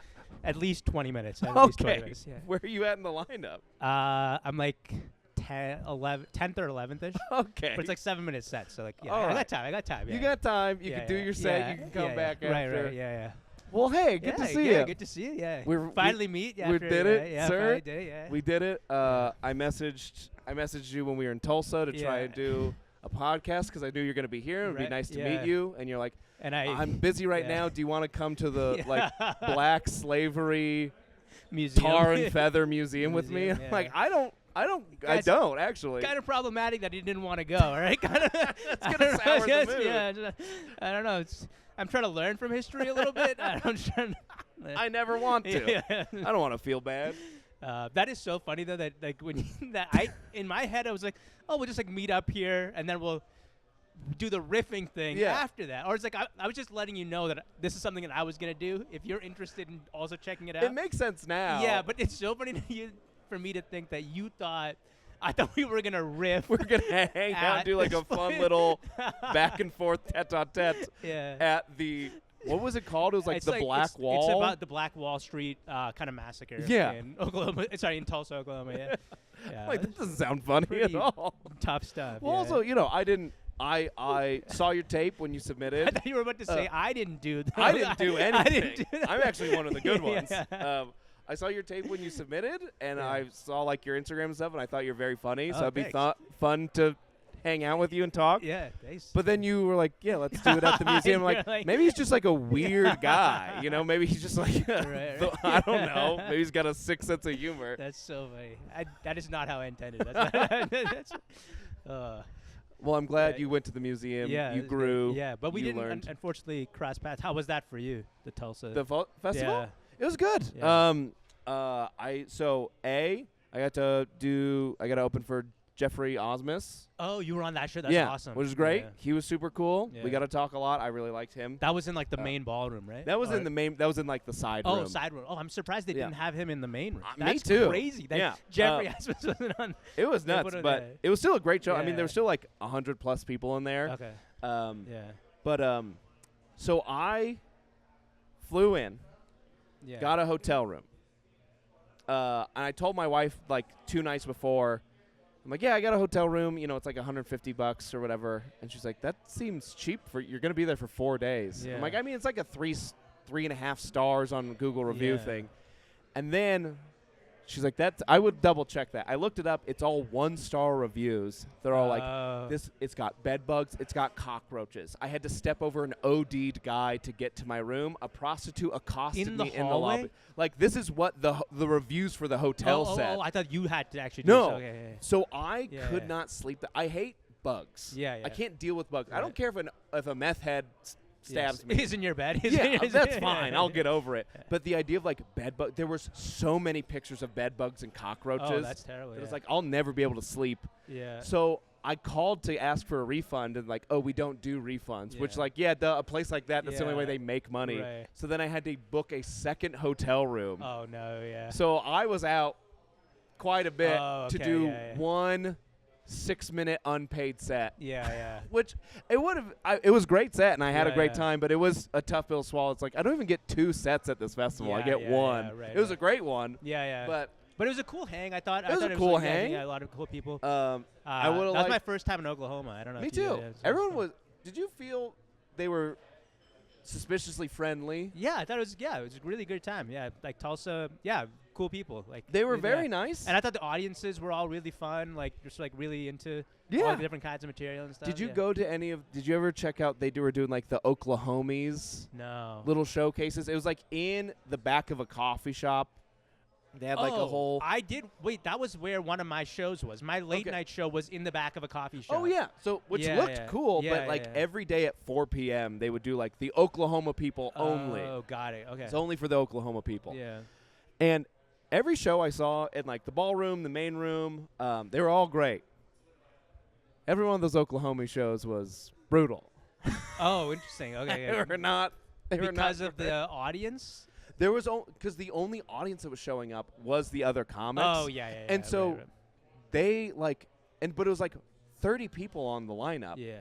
at least 20 minutes. I have at least 20 minutes. Yeah. Where are you at in the lineup? I'm like 10th or 11th-ish. Okay. But it's like 7-minute sets. So like, yeah, All I right. got time. I got time. Yeah. You got time. You Yeah, can do yeah, your set. yeah, You can come yeah, back yeah. after. Right. Yeah. Well, hey, good to see yeah, you. Good to see you. Yeah. We're- finally meet. we After, did it, yeah, sir. finally did it. Yeah. We did it. I messaged you when we were in Tulsa to try Yeah. and do a podcast because I knew you're going to be here. It'd be Right, nice to yeah. meet you. And you're like, And I'm busy right yeah. now. Do you want to come to the Yeah. like black slavery museum. tar and feather museum with me? Museum, I'm yeah. like, I Guys, don't actually. Kind of problematic that he didn't want to go. Right? Kind of. It's gonna sour the mood. Yeah. I don't know. I'm trying to learn from history a little bit. I'm trying. I never want to. Yeah. I don't want to feel bad. That is so funny though that like when in my head I was like, oh, we'll just like meet up here and then we'll do the riffing thing Yeah. after that. Or it's like I was just letting you know that this is something that I was gonna do. If you're interested in also checking it out. It makes sense now. Yeah, but it's so funny for me to think that you thought. I thought we were gonna riff. we're gonna hang out and do like this a fun point. little back and forth tete-a-tete Yeah. at the what was it called? It was like It's the Black it's, Wall. It's about the Black Wall Street kind of massacre. Yeah. In Oklahoma. Sorry, in Tulsa, Oklahoma. Yeah. Yeah. Like that doesn't sound funny at Pretty all. tough stuff. Well, yeah. also, I saw your tape when you I submitted. thought you were about to say I didn't do that. I didn't do anything. I didn't do that. I'm actually one of the good ones. Yeah. I saw your tape when you submitted, and Yeah. I saw like your Instagram and stuff, and I thought you were very funny. So Oh, it'd be thanks. fun to hang out with you and talk. Yeah, thanks. But then you were like, "Yeah, let's do it at the museum." I'm like, You're like- maybe he's just like a weird guy, you know? Maybe he's just like, Right. I don't know. Maybe he's got a sick sense of humor. That's so funny. That is not how I intended. That's, Well, I'm glad Yeah. you went to the museum. yeah, you it was great. grew. Yeah, but we you didn't learned. Unfortunately cross paths. How was that for you, the Tulsa? The festival. Yeah. It was good. Yeah. I got to open for Jeffrey Osmus. Oh, you were on that show. That's yeah, awesome. which was great. Yeah. He was super cool. Yeah. We got to talk a lot. I really liked him. That was in like the main ballroom, right? That was Or- in the main. That was in like the side room. Oh, side room. Oh, I'm surprised they Yeah. didn't have him in the main room. Me That's too. crazy. That Yeah. Jeffrey Osmus wasn't on. It was They nuts, put it but there. it was still a great show. I mean, Yeah. there were still like 100+ people in there. Okay. Yeah. But so I flew in, Yeah. got a hotel room. And I told my wife like 2 nights before, I'm like, yeah, I got a hotel room. You know, it's like $150 or whatever. And she's like, that seems cheap for you're gonna be there for 4 days. Yeah. I'm like, I mean, it's like a 3.5 stars on Google review Yeah. thing. And then she's like, I would double check that. I looked it up. It's all 1-star reviews. They're all like, this. It's got bed bugs. It's got cockroaches. I had to step over an OD'd guy to get to my room. A prostitute accosted In the me in the hallway? lobby. Like this is what the reviews for the hotel said. Oh, I thought you had to actually No. do so. Okay, yeah. So I Yeah, could yeah. not sleep. I hate bugs. Yeah, yeah. I can't deal with bugs. I Right. don't care if a meth head stabs Yes. me. He's in your bed. He's Yeah, in your- that's fine. I'll get over it. Yeah. But the idea of like bed bug, there was so many pictures of bed bugs and cockroaches. Oh, that's terrible. It was yeah. like I'll never be able to sleep. Yeah. So I called to ask for a refund and like, oh, we don't do refunds. Which Yeah. like, yeah, duh, a place like that, that's the only way Yeah. they make money. Right. So then I had to book a second hotel room. Oh no. Yeah. So I was out quite a bit Oh, to okay, do yeah, yeah. one 6-minute unpaid set. Yeah. Yeah. Which it would have. It was a great set, and I had a Yeah, great yeah. time. But it was a tough pill to swallow. It's like I don't even get 2 sets at this festival. I Yeah, get yeah, one. yeah, right, it was right. a great one, Yeah. Yeah. but But it was a cool hang. I thought. It was I thought a it cool was like, hang. Yeah, a lot of cool people. I would have That was my liked. first time in Oklahoma. I don't know. Me if you too. did, yeah, so Everyone fun. was. Did you feel they were suspiciously friendly? Yeah, I thought it was. Yeah, it was a really good time. Yeah, like Tulsa. Yeah, cool people. Like They were yeah. very nice. And I thought the audiences were all really fun. Like just like really into all Yeah. the different kinds of material and stuff. Did you yeah. go to any of? Did you ever check out? Were doing like the Oklahomies No. little showcases. It was like in the back of a coffee shop. They had like a whole. I did. Wait, that was where one of my shows was. My late Okay. night show was in the back of a coffee shop. Oh yeah, so which Yeah, looked yeah. cool, Yeah, but like yeah. every day at 4 p.m. they would do like the Oklahoma people only. Oh, got it. Okay. It's only for the Oklahoma people. Yeah. And every show I saw in like the ballroom, the main room, they were all great. Every one of those Oklahoma shows was brutal. Oh, interesting. Okay. They Yeah. were not. They were Because not of the audience. There was because the only audience that was showing up was the other comics. Oh yeah, yeah. And yeah, so right. they like, but it was like 30 people on the lineup. Yeah.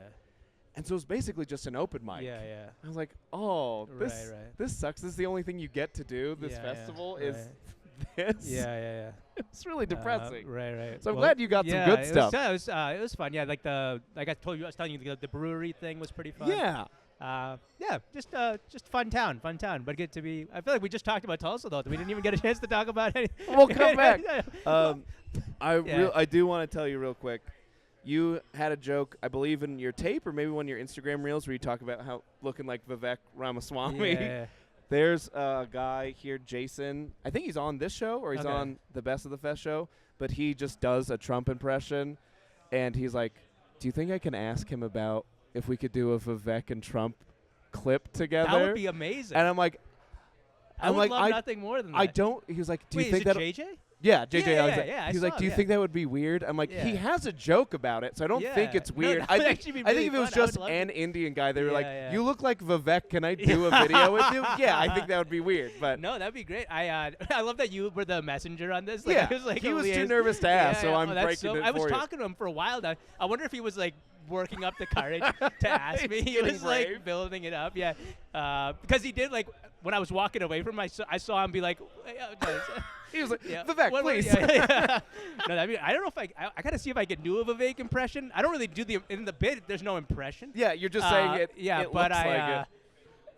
And so it was basically just an open mic. Yeah, yeah. I was like, oh, this Right. this sucks. This is the only thing you get to do this festival is right. this. Yeah. It's really depressing. Right. So I'm glad you got some good stuff. It was fun. Yeah, like I was telling you, the brewery thing was pretty fun. Yeah. Just fun town. But good to be. I feel like we just talked about Tulsa though. We didn't even get a chance to talk about it. We'll come back. Yeah. I do want to tell you real quick. You had a joke, I believe, in your tape or maybe one of your Instagram reels where you talk about how looking like Vivek Ramaswamy. Yeah. There's a guy here, Jason. I think he's on this show or he's Okay. on the Best of the Fest show, but he just does a Trump impression, and he's like, "Do you think I can ask him about if we could do a Vivek and Trump clip together?" That would be amazing. And I'm like, I would love nothing more than that. I don't. He was like, "Do Wait, you think is that?" it JJ? Yeah, JJ. Yeah, I He's saw like, "Do you him, think that would be weird?" I'm like, Yeah. "He has a joke about it, so I don't think Yeah. it's No, weird." that I would think actually be I think really if it was fun, I would just love an Indian guy, they were like, Yeah. "You look like Vivek. Can I do a video with you?" Yeah, I think that would be weird, but No, that'd be great. I love that you were the messenger on this. Like, yeah, I was like he a was too liaison. nervous to ask, so Yeah, I'm that's breaking it I was for you. talking to him for a while now. I wonder if he was like working up the courage to ask me. He's He getting was like brave. building it up. Yeah, because he did like when I was walking away from him, I saw him be like. He was like, Yeah. "Vivek, What- please." yeah. No, I mean, I don't know if I gotta see if I can do a Vivek impression. I don't really do in the bit. There's no impression. Yeah, you're just saying it. Yeah, it but looks like it.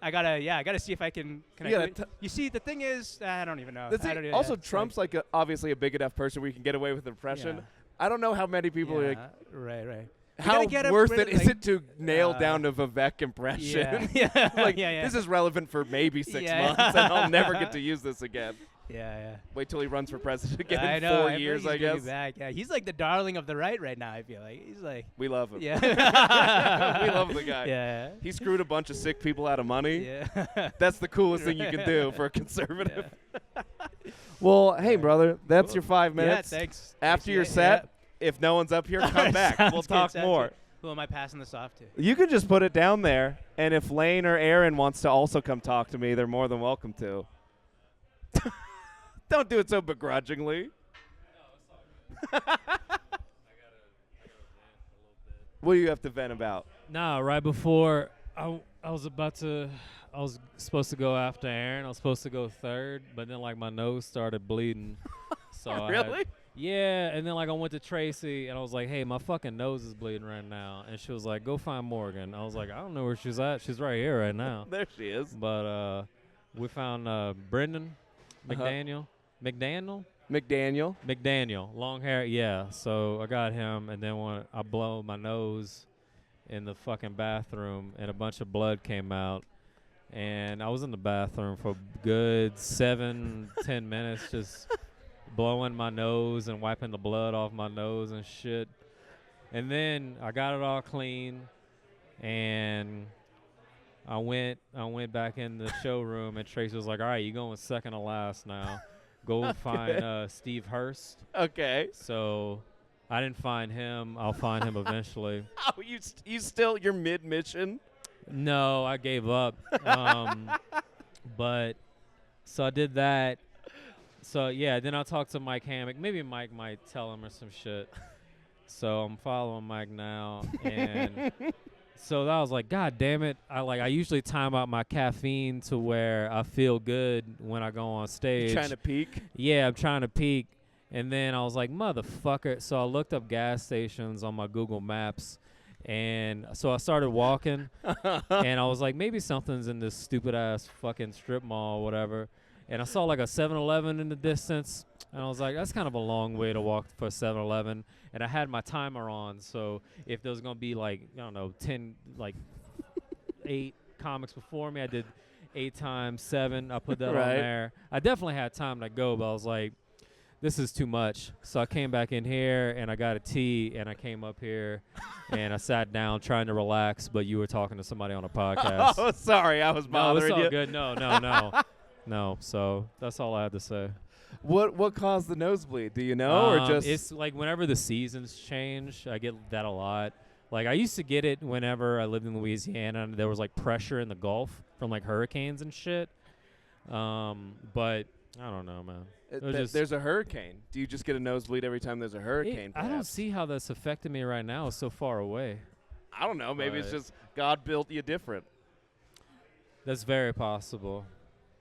I gotta see if I can. Can You I do gotta it? You see, the thing is, I don't even know. The thing- I don't even- also, it's Trump's like obviously a big enough person where you can get away with impression. Yeah. I don't know how many people are like, right. how gotta get 'em worth rid it of, is like, it to nail down a Vivek impression? Yeah. Like, yeah. this is relevant for maybe 6 Yeah. months, and I'll never get to use this again. Yeah. Wait till he runs for president again I in know. 4 I years, think I he's gonna be guess. back. Yeah, he's like the darling of the right right now. I feel like he's like. We love him. Yeah. We love the guy. Yeah. He screwed a bunch of sick people out of money. Yeah. That's the coolest thing you can do for a conservative. Well, hey, brother, that's Cool. your 5 minutes. Yeah, thanks. After your Yeah. set, if no one's up here, come back. Sounds We'll good, talk sounds more. good. Who am I passing this off to? You can just put it down there, and if Lane or Aaron wants to also come talk to me, they're more than welcome to. Don't do it so begrudgingly. What do you have to vent about? Nah, right before I was supposed to go after Aaron. I was supposed to go third, but then like my nose started bleeding. So Really? Yeah, and then like I went to Tracy and I was like, "Hey, my fucking nose is bleeding right now." And she was like, "Go find Morgan." I was like, "I don't know where she's at. She's right here right now." There she is. But we found Brendan McDaniel. McDaniel, long hair, yeah. So I got him, and then when I blow my nose in the fucking bathroom, and a bunch of blood came out, and I was in the bathroom for a good 7-10 minutes, just blowing my nose and wiping the blood off my nose and shit. And then I got it all clean, and I went back in the showroom, and Tracy was like, "All right, you going second to last now." Go find Steve Hurst. Okay. So I didn't find him. I'll find him eventually. Oh, you're mid-mission? No, I gave up. But so I did that. So yeah, then I talked to Mike Hammock. Maybe Mike might tell him or some shit. So I'm following Mike now, and so I was like, God damn it! I usually time out my caffeine to where I feel good when I go on stage. You trying to peak? Yeah, I'm trying to peak. And then I was like, motherfucker. So I looked up gas stations on my Google Maps. And so I started walking. And I was like, maybe something's in this stupid-ass fucking strip mall or whatever. And I saw like a 7-Eleven in the distance. And I was like, that's kind of a long way to walk for a 7-Eleven. And I had my timer on. So if there was going to be like, I don't know, 8 comics before me, I did 8 times 7. I put that on there. I definitely had time to go, but I was like, this is too much. So I came back in here, and I got a tea, and I came up here, and I sat down trying to relax, but you were talking to somebody on a podcast. Oh, sorry. I was bothering no, it's all you. good. No. No, so that's all I had to say. What caused the nosebleed? Do you know, or just it's like whenever the seasons change, I get that a lot. Like I used to get it whenever I lived in Louisiana and there was like pressure in the Gulf from like hurricanes and shit. But I don't know, man. There's a hurricane. Do you just get a nosebleed every time there's a hurricane? I don't see how that's affecting me right now. It's so far away. I don't know. Maybe it's But- just God built you different. That's very possible.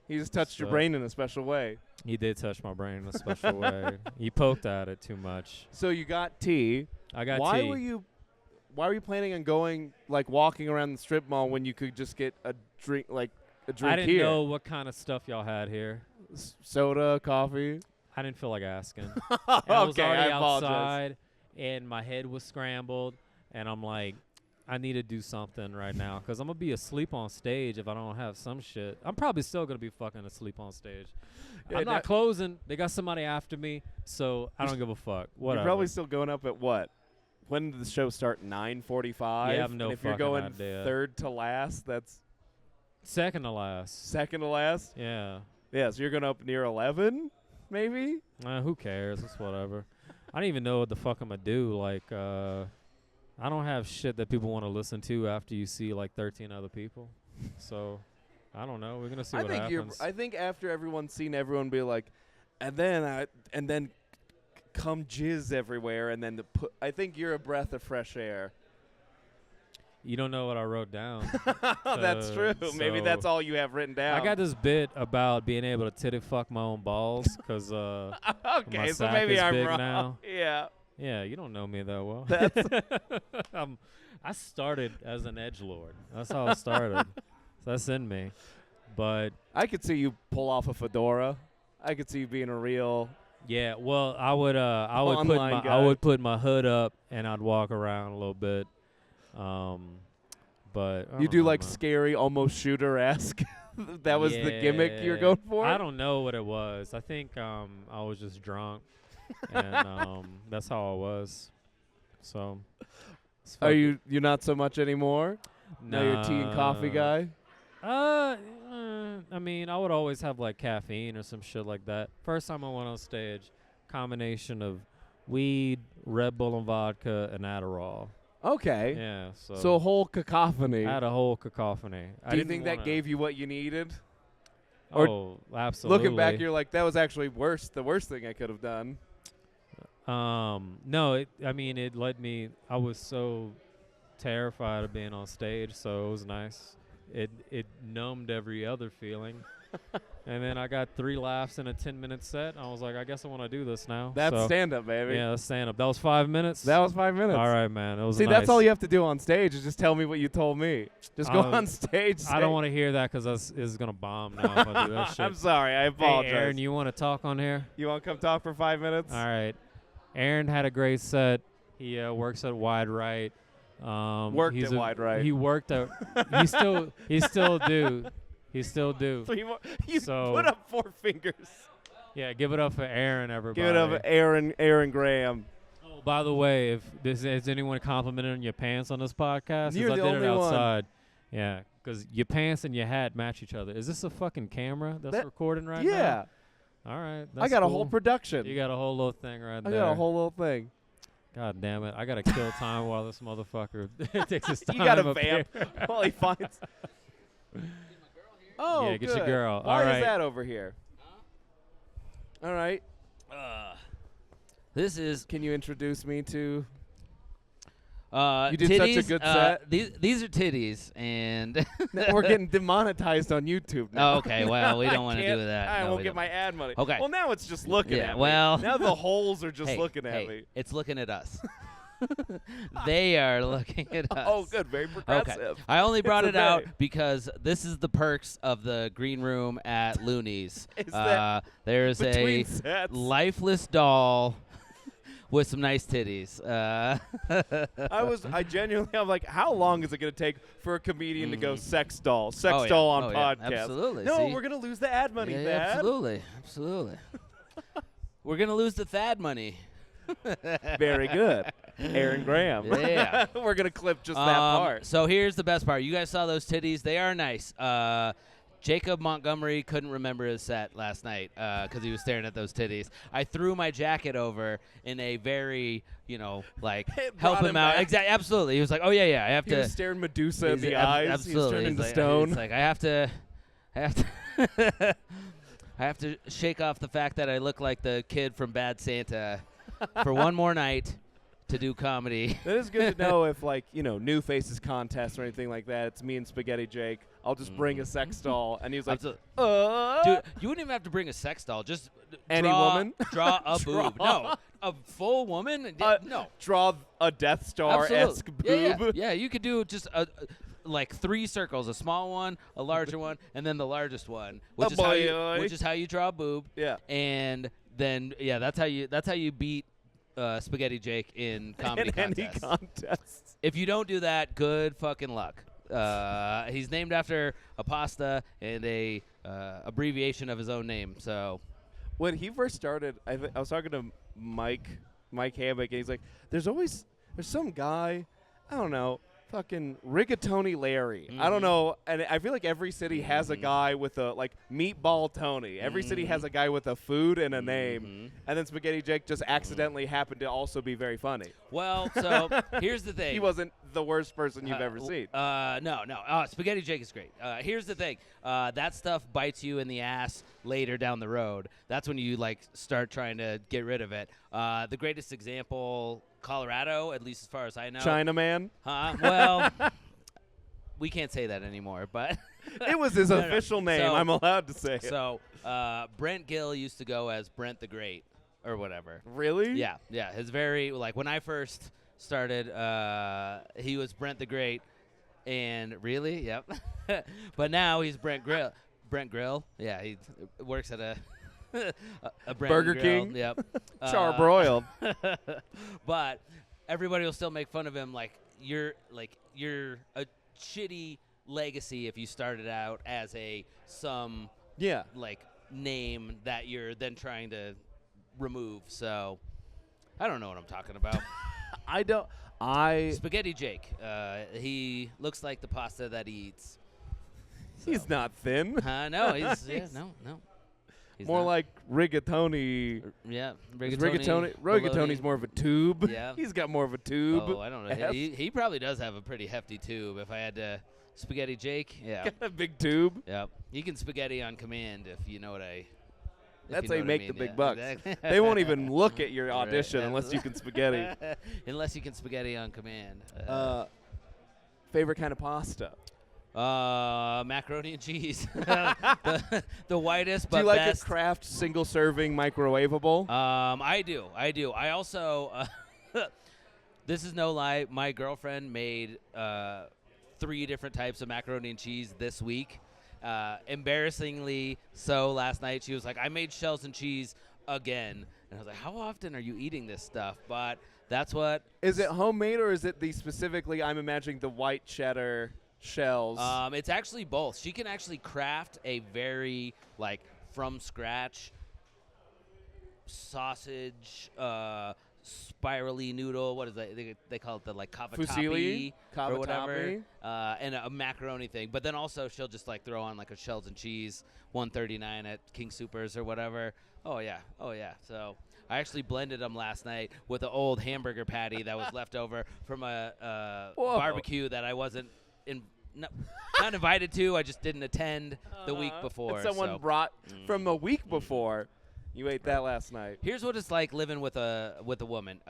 He just touched your So- brain in a special way. He did touch my brain in a special way. He poked at it too much. So you got tea. I got Why tea. were you planning on going like walking around the strip mall when you could just get a drink I didn't here? know what kind of stuff y'all had here. Soda, coffee. I didn't feel like asking. And I was Okay, already I apologize. outside, and my head was scrambled, and I'm like, I need to do something right now because I'm going to be asleep on stage if I don't have some shit. I'm probably still going to be fucking asleep on stage. Yeah, I'm not closing. They got somebody after me, so I don't give a fuck. Whatever. You're probably still going up at what? When did the show start? 9:45. Yeah, I have no and if you're fucking going idea. third to last, that's second to last. second to last. Yeah. Yeah, so you're going up near 11, maybe. Who cares? It's whatever. I don't even know what the fuck I'm going to do. Like, I don't have shit that people want to listen to after you see like 13 other people. So, I don't know. We're going to see what happens. I think after everyone's seen everyone be like, and then come jizz everywhere, and then I think you're a breath of fresh air. You don't know what I wrote down. That's true. Maybe so that's all you have written down. I got this bit about being able to titty fuck my own balls because my okay, so sack maybe is I'm big wrong. now. Yeah. Yeah, you don't know me that well. I started as an edgelord. That's how I started. So that's in me. But I could see you pull off a fedora. I could see you being a real. yeah, well, I would Online guy. put my hood up and I'd walk around a little bit. But I You don't do know, like man. scary, almost shooter-esque. That was the gimmick you were going for. I don't know what it was. I think I was just drunk, and that's how I was. So, it's Are fucking- you're not so much anymore? Now you're a tea and coffee guy. I mean, I would always have like caffeine or some shit like that. First time I went on stage, combination of weed, Red Bull and vodka, and Adderall. Okay. Yeah, So a whole cacophony. I had a whole cacophony. Do you think that gave you what you needed? Oh, absolutely. Looking back, you're like, that was actually worse. The worst thing I could have done. No, it led me. I was so terrified of being on stage, so it was nice. It numbed every other feeling. And then I got 3 laughs in a 10-minute set. I was like, I guess I want to do this now. That's so, stand-up, baby. Yeah, that's stand-up. That was 5 minutes? That was 5 minutes. All right, man. It was See, nice. that's all you have to do on stage is just tell me what you told me. Just go on stage. I don't want to hear that because it's going to bomb now if I do that shit. I'm sorry. I apologize. Hey, Aaron, you want to talk on here? You want to come talk for 5 minutes? All right. Aaron had a great set. He works at Wide Right. Worked at Wide Right. He worked at. he still do. He still do. 3 more. You So- put up 4 fingers. Yeah, give it up for Aaron, everybody. Give it up for Aaron Graham. Oh, by the way, if has anyone complimented on your pants on this podcast? 'Cause You're I the did only it one. outside. Yeah, because your pants and your hat match each other. Is this a fucking camera that's recording right now? Yeah. All right. I That's got a cool. whole production. You got a whole little thing right I there. got a whole little thing. God damn it. I got to kill time while this motherfucker takes his time. You got to up vamp here. while he finds. Oh, Yeah, get your good. girl. Why All right. is that over here? All right. This is. Can you introduce me to? You did such a good set. These are titties, and We're getting demonetized on YouTube now. Oh, okay, well, we don't I wanna do can't- that. I No, won't we get don't. my ad money. Okay. Well, now it's just looking Yeah, at well- me. Now the holes are just Hey, looking at hey, me. It's looking at us. They are looking at us. Oh, good. Very progressive. Okay. I only brought It's it a out they. because this is the perks of the green room at Looney's. Is that There's a between sets? lifeless doll with some nice titties. I genuinely, I'm like, how long is it going to take for a comedian to go sex doll Oh, yeah. doll on Oh, yeah. podcast? Absolutely. No, See? we're going to lose the ad money, Yeah, Thad. absolutely. We're gonna lose the Thad money. Very good. Aaron Graham. Yeah. We're going to clip just that part. So here's the best part. You guys saw those titties. They are nice. Jacob Montgomery couldn't remember his set last night because he was staring at those titties. I threw my jacket over in a very, like, It help brought him out. back. Exactly. Absolutely. He was like, oh, yeah, I have He to. was staring Medusa in He's- the ab- eyes. Absolutely. He's turned into like, stone. He's like, I have to I have to shake off the fact that I look like the kid from Bad Santa for one more night to do comedy. That is good to know if, like, new faces contest or anything like that. It's me and Spaghetti Jake. I'll just bring a sex doll. And he's like, Dude, you wouldn't even have to bring a sex doll. Just any draw, woman? Draw a boob. No, a full woman? No. Draw a Death Star-esque boob. Yeah, you could do just like 3 circles, a small one, a larger one, and then the largest one, which is how you draw a boob. Yeah. And then that's how you beat Spaghetti Jake in comedy any contests. If you don't do that, good fucking luck. He's named after a pasta and a abbreviation of his own name. So when he first started, I was talking to Mike Hammock, and he's like, there's some guy, I don't know, fucking Rigatoni Larry. I don't know, and I feel like every city has a guy with a, like, Meatball Tony. Every city has a guy with a food and a name, and then Spaghetti Jake just accidentally happened to also be very funny. Well, so here's the thing. He wasn't the worst person you've ever seen. No. Spaghetti Jake is great. Here's the thing. That stuff bites you in the ass later down the road. That's when you, like, start trying to get rid of it. The greatest example, Colorado, at least as far as I know. Chinaman? Well, we can't say that anymore, but it was his official name. So, I'm allowed to say it. So Brent Gill used to go as Brent the Great or whatever. Really? Yeah. His like when I first started, he was Brent the Great, and really, yep. But now he's Brent Grill. Brent Grill. Yeah, he works at a Burger Grill. King. Yep. Charbroiled. But everybody will still make fun of him. Like you're a shitty legacy if you started out as some name that you're then trying to remove. So I don't know what I'm talking about. Spaghetti Jake. He looks like the pasta that he eats. So. He's not thin. No, he's no. He's more not. like rigatoni. Yeah, rigatoni's more of a tube. Yeah, he's got more of a tube. Oh, I don't know. He probably does have a pretty hefty tube. If I had to, Spaghetti Jake. Yeah, got a big tube. Yep, you can spaghetti on command if you know what I. That's how you make the big bucks. Exactly. They won't even look at your audition unless you can spaghetti. Unless you can spaghetti on command. Favorite kind of pasta? Macaroni and cheese. the whitest, but do you like best. a Kraft single-serving microwavable? I do. I also, this is no lie, my girlfriend made 3 different types of macaroni and cheese this week. Embarrassingly so, last night she was like, I made shells and cheese again. And I was like, how often are you eating this stuff? But that's what. Is it homemade or is it specifically, I'm imagining the white cheddar shells? It's actually both. She can actually craft a very, like, from scratch sausage, spirally noodle. What is that? They call it the, like, cavatappi or whatever. And a macaroni thing. But then also she'll just, like, throw on, like, a shells and cheese $1.39 at King Soopers or whatever. Oh yeah. So I actually blended them last night with an old hamburger patty that was left over from a barbecue that I wasn't not invited to. I just didn't attend the week before. And someone brought from a week before. You ate that last night. Here's what it's like living with a woman.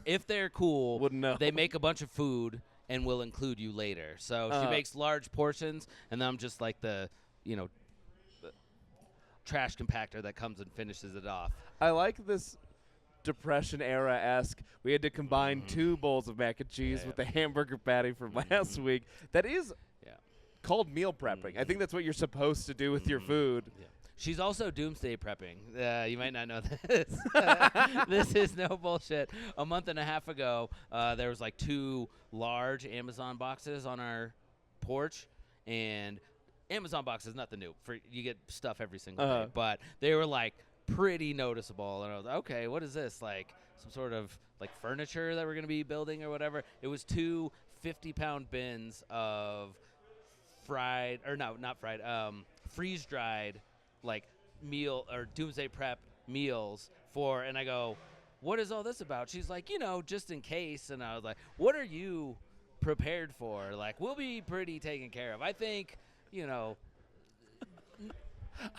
If they're cool, wouldn't know. They make a bunch of food and will include you later. So she makes large portions, and then I'm just like the trash compactor that comes and finishes it off. I like this Depression era-esque. We had to combine 2 bowls of mac and cheese with the hamburger patty from last week. That is called meal prepping. I think that's what you're supposed to do with your food. Yeah. She's also doomsday prepping. You might not know this. This is no bullshit. A month and a half ago, there was like 2 large Amazon boxes on our porch, and Amazon boxes, nothing new. You get stuff every single day, but they were like pretty noticeable. And I was like, okay, what is this? Like some sort of like furniture that we're going to be building or whatever. It was 2 50-pound bins of freeze-dried like meal or doomsday prep meals and I go, what is all this about? She's like, just in case. And I was like, what are you prepared for? Like, we'll be pretty taken care of. I think,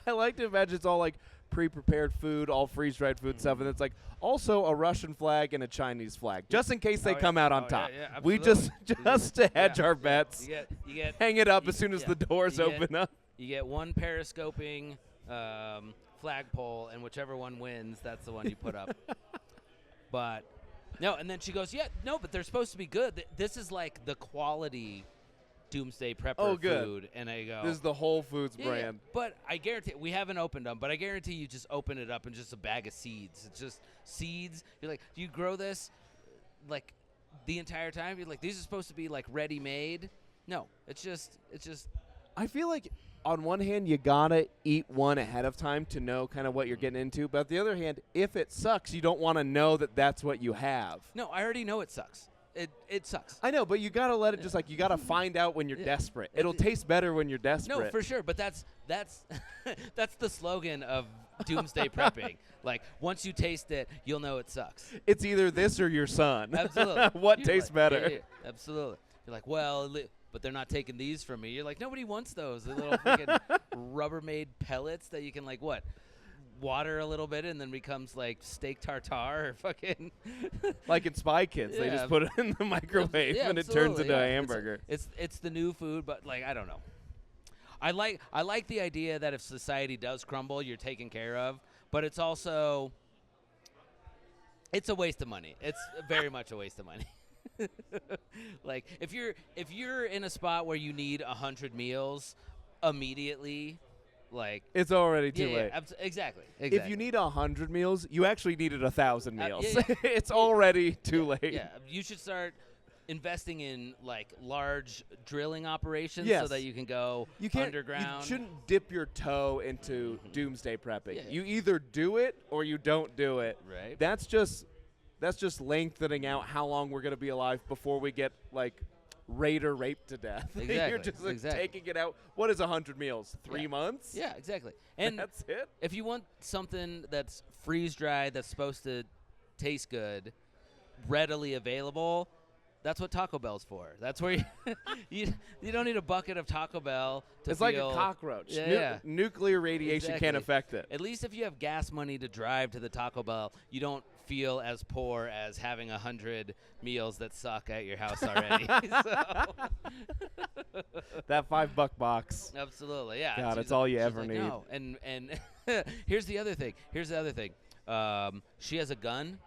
I like to imagine it's all like pre-prepared food, all freeze-dried food stuff, and it's like also a Russian flag and a Chinese flag, just in case they come out on top. yeah, We just to hedge our bets. You get Hang it up as soon as the doors open up. You get one periscoping flagpole, and whichever one wins, that's the one you put up. But no, and then she goes, yeah, no, but they're supposed to be good. This is like the quality Doomsday Prepper food. And I go, this is the Whole Foods yeah, brand. but I guarantee, we haven't opened them, but I guarantee you just open it up and just a bag of seeds. It's just seeds. You're like, do you grow this like the entire time? You're like, these are supposed to be like ready-made. No, it's just. I feel like on one hand, you gotta eat one ahead of time to know kind of what you're getting into. But on the other hand, if it sucks, you don't want to know that that's what you have. No, I already know it sucks. It sucks. I know, but you gotta let it just like you gotta find out when you're desperate. It'll taste better when you're desperate. No, for sure. But that's that's the slogan of Doomsday Prepping. Like once you taste it, you'll know it sucks. It's either this or your son. Absolutely. What You're tastes like, better? Yeah, absolutely. You're like, well, but they're not taking these from me. You're like, nobody wants those. The little freaking Rubbermaid pellets that you can like what? Water a little bit and then becomes like steak tartare or fucking like in Spy Kids, they just put it in the microwave and it turns into a hamburger. It's the new food, but like I don't know. I like the idea that if society does crumble, you're taken care of, but it's also it's a waste of money. It's very much a waste of money. Like if you're in a spot where you need 100 meals immediately. Like it's already too late. Exactly. If you need 100 meals, you actually needed 1,000 meals. Yeah. It's already too late. Yeah, you should start investing in like large drilling operations so that you can go underground. You shouldn't dip your toe into doomsday prepping. Yeah. You either do it or you don't do it. Right. That's just lengthening out how long we're gonna be alive before we get like Raider raped to death. Exactly. You're just like taking it out. What is 100 meals? 3 months? Yeah, exactly. And that's it. If you want something that's freeze dried, that's supposed to taste good, readily available, that's what Taco Bell's for. That's where you don't need a bucket of Taco Bell to It's feel like a cockroach. Yeah, nuclear radiation can't affect it. At least if you have gas money to drive to the Taco Bell, you don't feel as poor as having 100 meals that suck at your house already. That $5 box. Absolutely, yeah. God, it's all you ever like, need. No. And here's the other thing. She has a gun.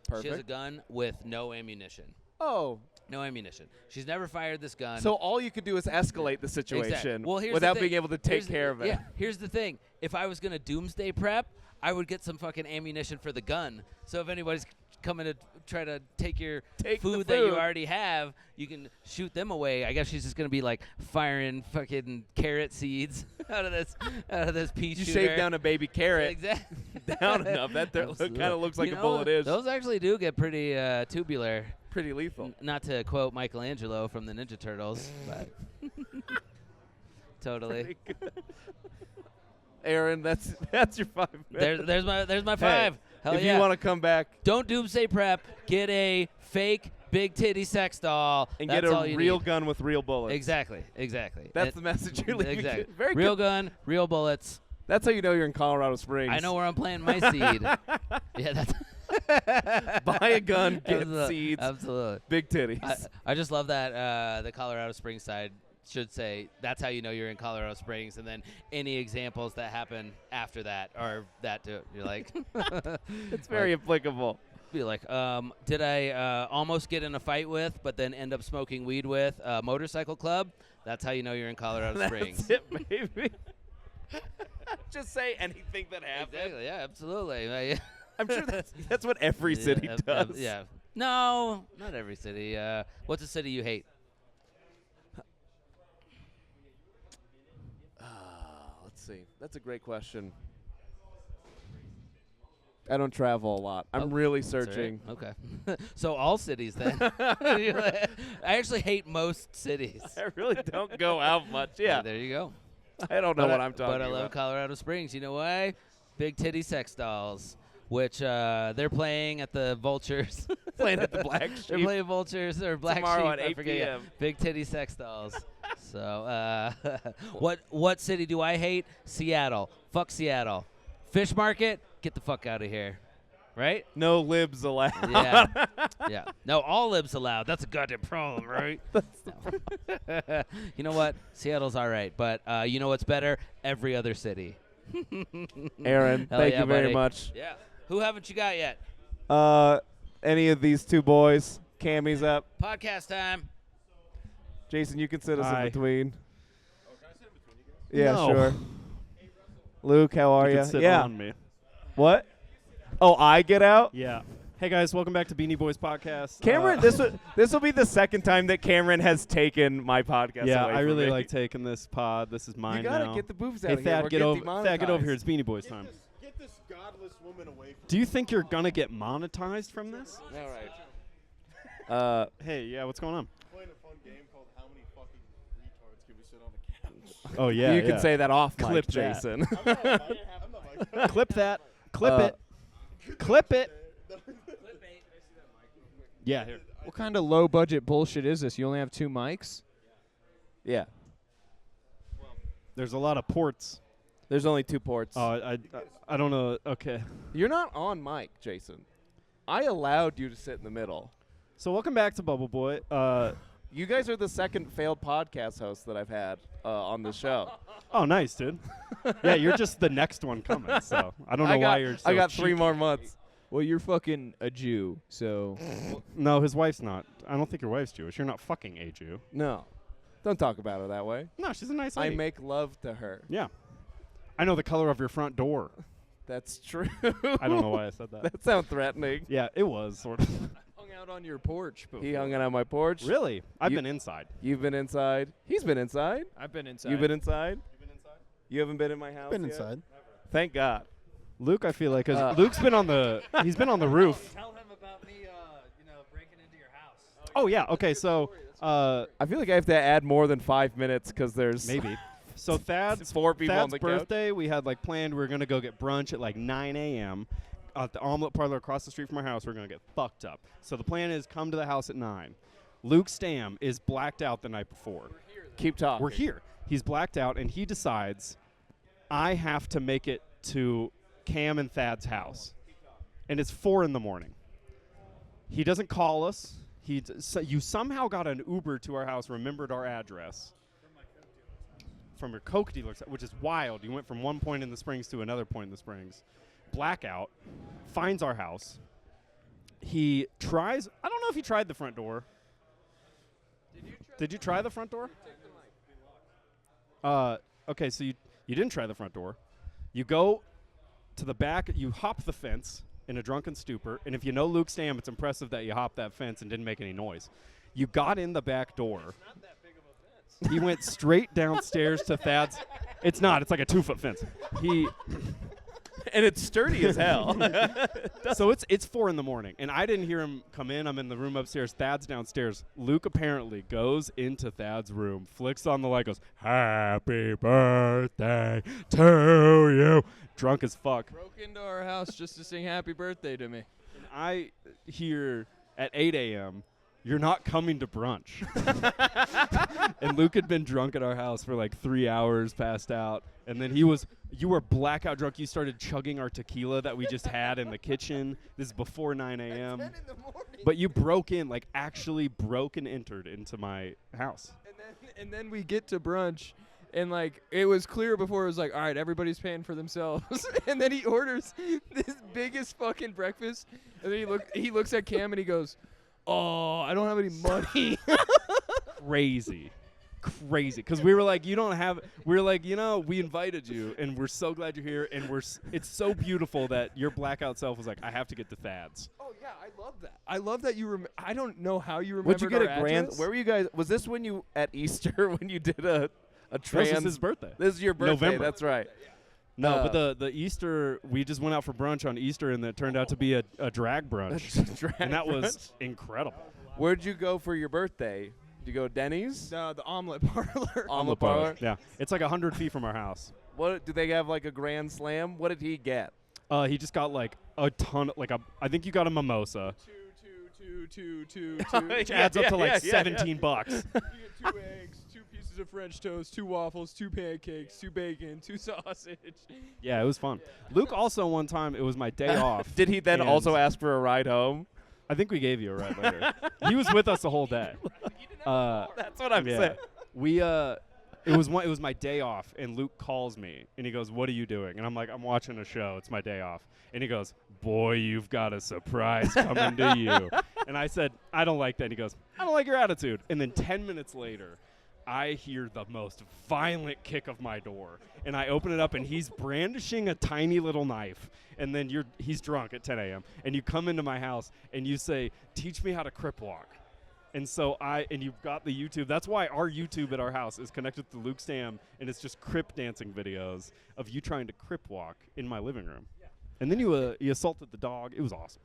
Perfect. She has a gun with no ammunition. Oh. No ammunition. She's never fired this gun. So all you could do is escalate the situation exactly. without being able to take care of it. Yeah, here's the thing. If I was going to doomsday prep, I would get some fucking ammunition for the gun. So if anybody's coming to try to take your food that you already have, you can shoot them away. I guess she's just going to be like firing fucking carrot seeds out of this pea shooter. You shave down a baby carrot. Exactly. Down enough. That kind of looks like a bullet is. Those actually do get pretty tubular. Pretty lethal. Not to quote Michelangelo from the Ninja Turtles, but totally. Aaron, that's your 5 minutes. There's my 5. Hell if yeah. you want to come back, don't doomsday prep. Get a fake big titty sex doll and that's get all a you real need. gun with real bullets. Exactly. That's the message you're leaving. Exactly. Very real good. gun, real bullets. That's how you know you're in Colorado Springs. I know where I'm planting my seed. Yeah, that's. Buy a gun, get seeds. Absolutely. Big titties. I just love that the Colorado Springs side should say that's how you know you're in Colorado Springs, and then any examples that happen after that are that too. You're like, it's very applicable. Be like, did I almost get in a fight with, but then end up smoking weed with a motorcycle club? That's how you know you're in Colorado Springs. That's it, baby. Just say anything that happens. Exactly. Yeah, absolutely. I'm sure that's what every city does. Yeah. No, not every city. What's a city you hate? Let's see. That's a great question. I don't travel a lot. I'm really searching. Okay. So all cities then. I actually hate most cities. I really don't go out much. Yeah. There you go. I don't know what I'm talking about. But I love Colorado Springs. You know why? Big titty sex dolls, which they're playing at the Vultures. Playing at the Black Sheep. They're playing Vultures or Black Tomorrow Sheep. at 8 I forget. p.m. Big titty sex dolls. So what city do I hate? Seattle. Fuck Seattle. Fish market, get the fuck out of here. Right? No libs allowed. Yeah. Yeah. No, all libs allowed. That's a goddamn problem, right? No. You know what? Seattle's all right, but you know what's better? Every other city. Aaron, Hell thank yeah, you very buddy. much. Yeah. Who haven't you got yet? Any of these two boys? Cammy's up. Podcast time. Jason, you can sit us Hi. in between. Yeah, No. sure. Luke, how are You you? can sit Yeah. on me. What? Oh, I get out? Yeah. Hey guys, welcome back to Beanie Boys podcast. Cameron, this will be the second time that Cameron has taken my podcast. Yeah, away I from really me. like taking this pod. This is mine You gotta now. get the boobs out Hey of here. Thad, or get over. Thad, get over demonetized. here. It's Beanie Boys time. Get this godless woman away from Do you think you're gonna get monetized from this? All right. Hey, yeah, what's going on? playing a fun game called How Many Fucking Retards Can We Sit on the Couch? Oh yeah, you can say that off Clip mic, that. Jason. I'm not Clip that. Clip it. Clip it. like, Yeah, here. What kind of low budget bullshit is this? You only have 2 mics? Yeah. There's a lot of ports. There's only 2 ports. Oh, I don't know. Okay. You're not on mic, Jason. I allowed you to sit in the middle. So welcome back to Bubble Boy. You guys are the second failed podcast host that I've had on the show. Oh, nice, dude. Yeah, you're just the next one coming. So I don't know why you're. So I got 3 cheeky. more months. Well, you're fucking a Jew, so. No, his wife's not. I don't think your wife's Jewish. You're not fucking a Jew. No. Don't talk about her that way. No, she's a nice I lady. make love to her. Yeah. I know the color of your front door. That's true. I don't know why I said that. That sounds threatening. Yeah, it was sort of. Hung out on your porch before. He hung out on my porch. Really? I've You- been inside. You've been inside. He's been inside. I've been inside. You've been inside. You haven't been in my house. been yet? inside. Thank God. Luke, I feel like, cause Luke's been on the. He's been on the roof. Tell him about me, breaking into your house. Oh yeah. Okay. So. I feel like I have to add more than 5 minutes because there's Maybe. So Thad's 4 people on Thad's the couch. birthday, we had like planned we were gonna go get brunch at like 9 a.m. at the omelet parlor across the street from our house. We're gonna get fucked up. So the plan is come to the house at 9. Luke Stamm is blacked out the night before. Keep talking. We're here. He's blacked out, and he decides I have to make it to Cam and Thad's house, and it's 4 in the morning. He doesn't call us. You somehow got an Uber to our house, remembered our address. From your Coke dealer, which is wild. You went from one point in the Springs to another point in the Springs. Blackout, finds our house. He tries, I don't know if he tried the front door. Did you try the front door? Okay, so you didn't try the front door. You go to the back, you hop the fence in a drunken stupor, and if you know Luke Stamm, it's impressive that you hopped that fence and didn't make any noise. You got in the back door. It's not that big of a fence. He went straight downstairs to Thad's. It's not. It's like a 2-foot fence. And it's sturdy as hell. So it's 4 in the morning, and I didn't hear him come in. I'm in the room upstairs. Thad's downstairs. Luke apparently goes into Thad's room, flicks on the light, goes, "Happy birthday to you," drunk as fuck. Broke into our house just to sing happy birthday to me. And I hear at 8 a.m., "You're not coming to brunch." And Luke had been drunk at our house for like 3 hours, passed out. And then you were blackout drunk. You started chugging our tequila that we just had in the kitchen. This is before 9 a.m. But you broke in, like actually broke and entered into my house. And then we get to brunch, and like it was clear before. It was like, all right, everybody's paying for themselves. And then he orders this biggest fucking breakfast, and then he looks at Cam and he goes, "Oh, I don't have any money." Crazy. Because we were like, we were like, we invited you, and we're so glad you're here, and it's so beautiful that your blackout self was like, I have to get to Thad's. Oh yeah, I love that. I love that you I don't know how you remember. Would you get a grand? Where were you guys? Was this when you at Easter when you did a trans? This is his birthday. This is your birthday. November. That's right. No, but the Easter, we just went out for brunch on Easter, and that turned out to be a drag brunch. And that was incredible. Where'd you go for your birthday? Did you go Denny's? No, the omelet parlor. Omelet parlor. Yeah, it's like 100 feet from our house. What do they have, like a grand slam? What did he get? He just got like a ton, I think you got a mimosa. which adds up to like $17. You get 2 eggs, 2 pieces of French toast, 2 waffles, 2 pancakes, 2 bacon, 2 sausage. Yeah, it was fun. Luke also one time, it was my day off. Did he then and also ask for a ride home? I think we gave you a ride later. He was with us the whole day. That's what I'm saying. We it was my day off, and Luke calls me and he goes, "What are you doing?" And I'm like, "I'm watching a show. It's my day off." And he goes, "Boy, you've got a surprise coming to you." And I said, "I don't like that." And he goes, "I don't like your attitude." And then 10 minutes later, I hear the most violent kick of my door, and I open it up, and he's brandishing a tiny little knife. And then he's drunk at 10 a.m. And you come into my house and you say, "Teach me how to crip walk." And so and you've got the YouTube. That's why our YouTube at our house is connected to Luke Stamm, and it's just crip dancing videos of you trying to crip walk in my living room. Yeah. And then you assaulted the dog. It was awesome.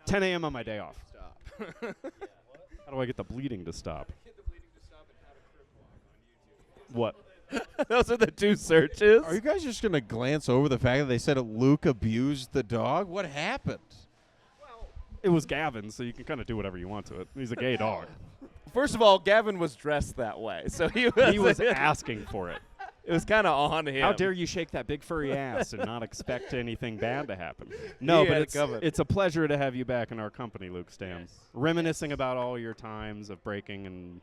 10 a.m. on my day off. How do I get the bleeding to stop? What? Those are the 2 searches. Are you guys just going to glance over the fact that they said Luke abused the dog? What happened? It was Gavin, so you can kind of do whatever you want to it. He's a gay dog. First of all, Gavin was dressed that way, so he was asking for it. It was kind of on him. How dare you shake that big furry ass and not expect anything bad to happen? No, but it's a pleasure to have you back in our company, Luke Stamm. Yes. Reminiscing about all your times of breaking and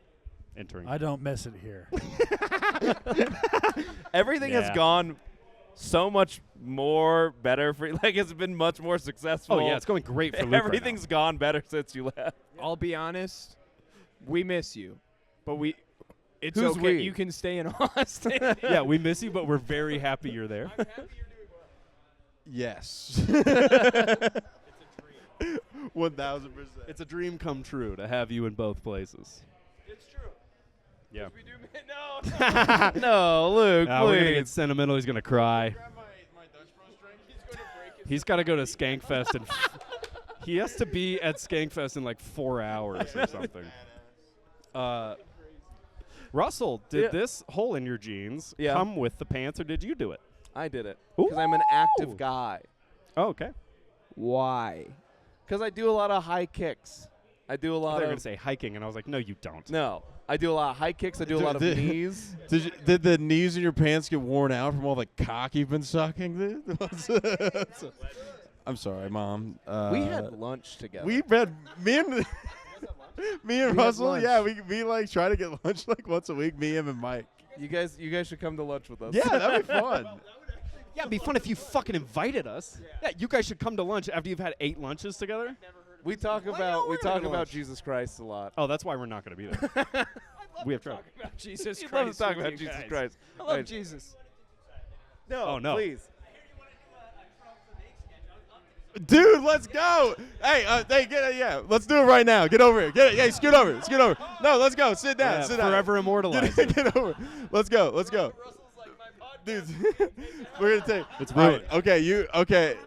entering. I don't miss it here. Everything has gone so much more better for you. Like, it's been much more successful. Oh, yeah, it's going great for Luke Everything's gone better since you left. I'll be honest, we miss you, but it's Who's okay. we? You can stay in Austin. Yeah, we miss you, but we're very happy you're there. I'm happy you're doing well. Yes. 1,000%. It's a dream come true to have you in both places. It's true. Yeah. We do no. No, Luke, please. We're going to get sentimental. He's going to cry. He's got to go to Skankfest, and he has to be at Skankfest in like 4 hours or something. Russell, did this hole in your jeans come with the pants, or did you do it? I did it because I'm an active guy. Oh, okay. Why? Because I do a lot of high kicks. I do a lot They're of. going to say hiking, and I was like, no, you don't. No, I do a lot of high kicks. I do a lot of knees. Did the knees in your pants get worn out from all the cock you've been sucking? I'm sorry, Mom. We had lunch together. We had me and Russell. Yeah, we like try to get lunch like once a week. Me, him, and Mike. You guys should come to lunch with us. Yeah, that'd be fun. Yeah, it'd be fun if you fucking invited us. Yeah, you guys should come to lunch after you've had 8 lunches together. We talk about Jesus Christ a lot. Oh, that's why we're not going to be there. We have trouble. About Jesus You Christ. love to talk with about you Jesus guys. Christ. I love Jesus. No, no. Please. Dude, let's go. Hey, let's do it right now. Get over here. Hey, scoot over. No, let's go. Sit down. Sit down. Forever immortalized. Get over. Let's go. Dude, we're gonna take. It's ruined. Okay.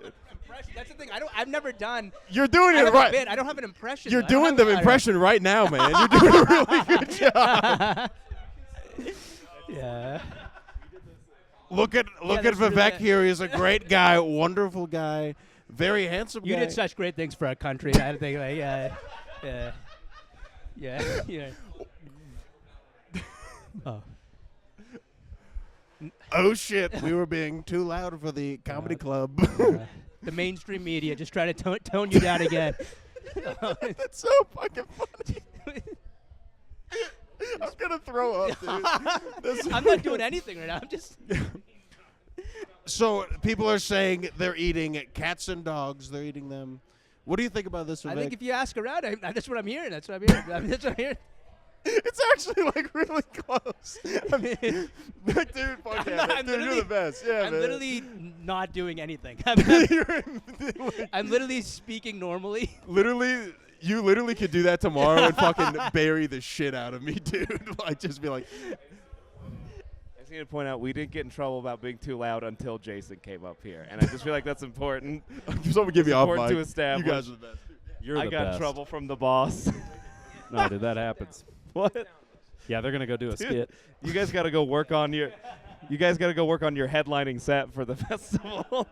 That's the thing. I've never done. You're doing it right. I don't have an impression. You're doing the impression right now, man. You're doing a really good job. Yeah. Look at Vivek here. He's a great guy, wonderful guy, very handsome guy. You did such great things for our country. I think, like, yeah. Oh. Oh shit! We were being too loud for the comedy club. The mainstream media just try to tone you down again. That's so fucking funny. I'm gonna throw up, dude. I'm not doing anything right now. I'm just. So people are saying they're eating cats and dogs. They're eating them. What do you think about this, Vivek? I think if you ask around, that's what I'm hearing. That's what I'm hearing. It's actually like really close. I mean, dude, fuck yeah, dude, you're the best. Yeah, I'm man. literally not doing anything. I'm literally speaking normally. You literally could do that tomorrow and fucking bury the shit out of me, dude. Like, just be like. I just need to point out we didn't get in trouble about being too loud until Jason came up here, and I just feel like that's important. Someone give me off mic. To establish. You guys are the best. You're the best. I got in trouble from the boss. No, dude, that happens. What? Yeah, they're gonna go do a skit. You guys got to go work on your. You guys got to go work on your headlining set for the festival.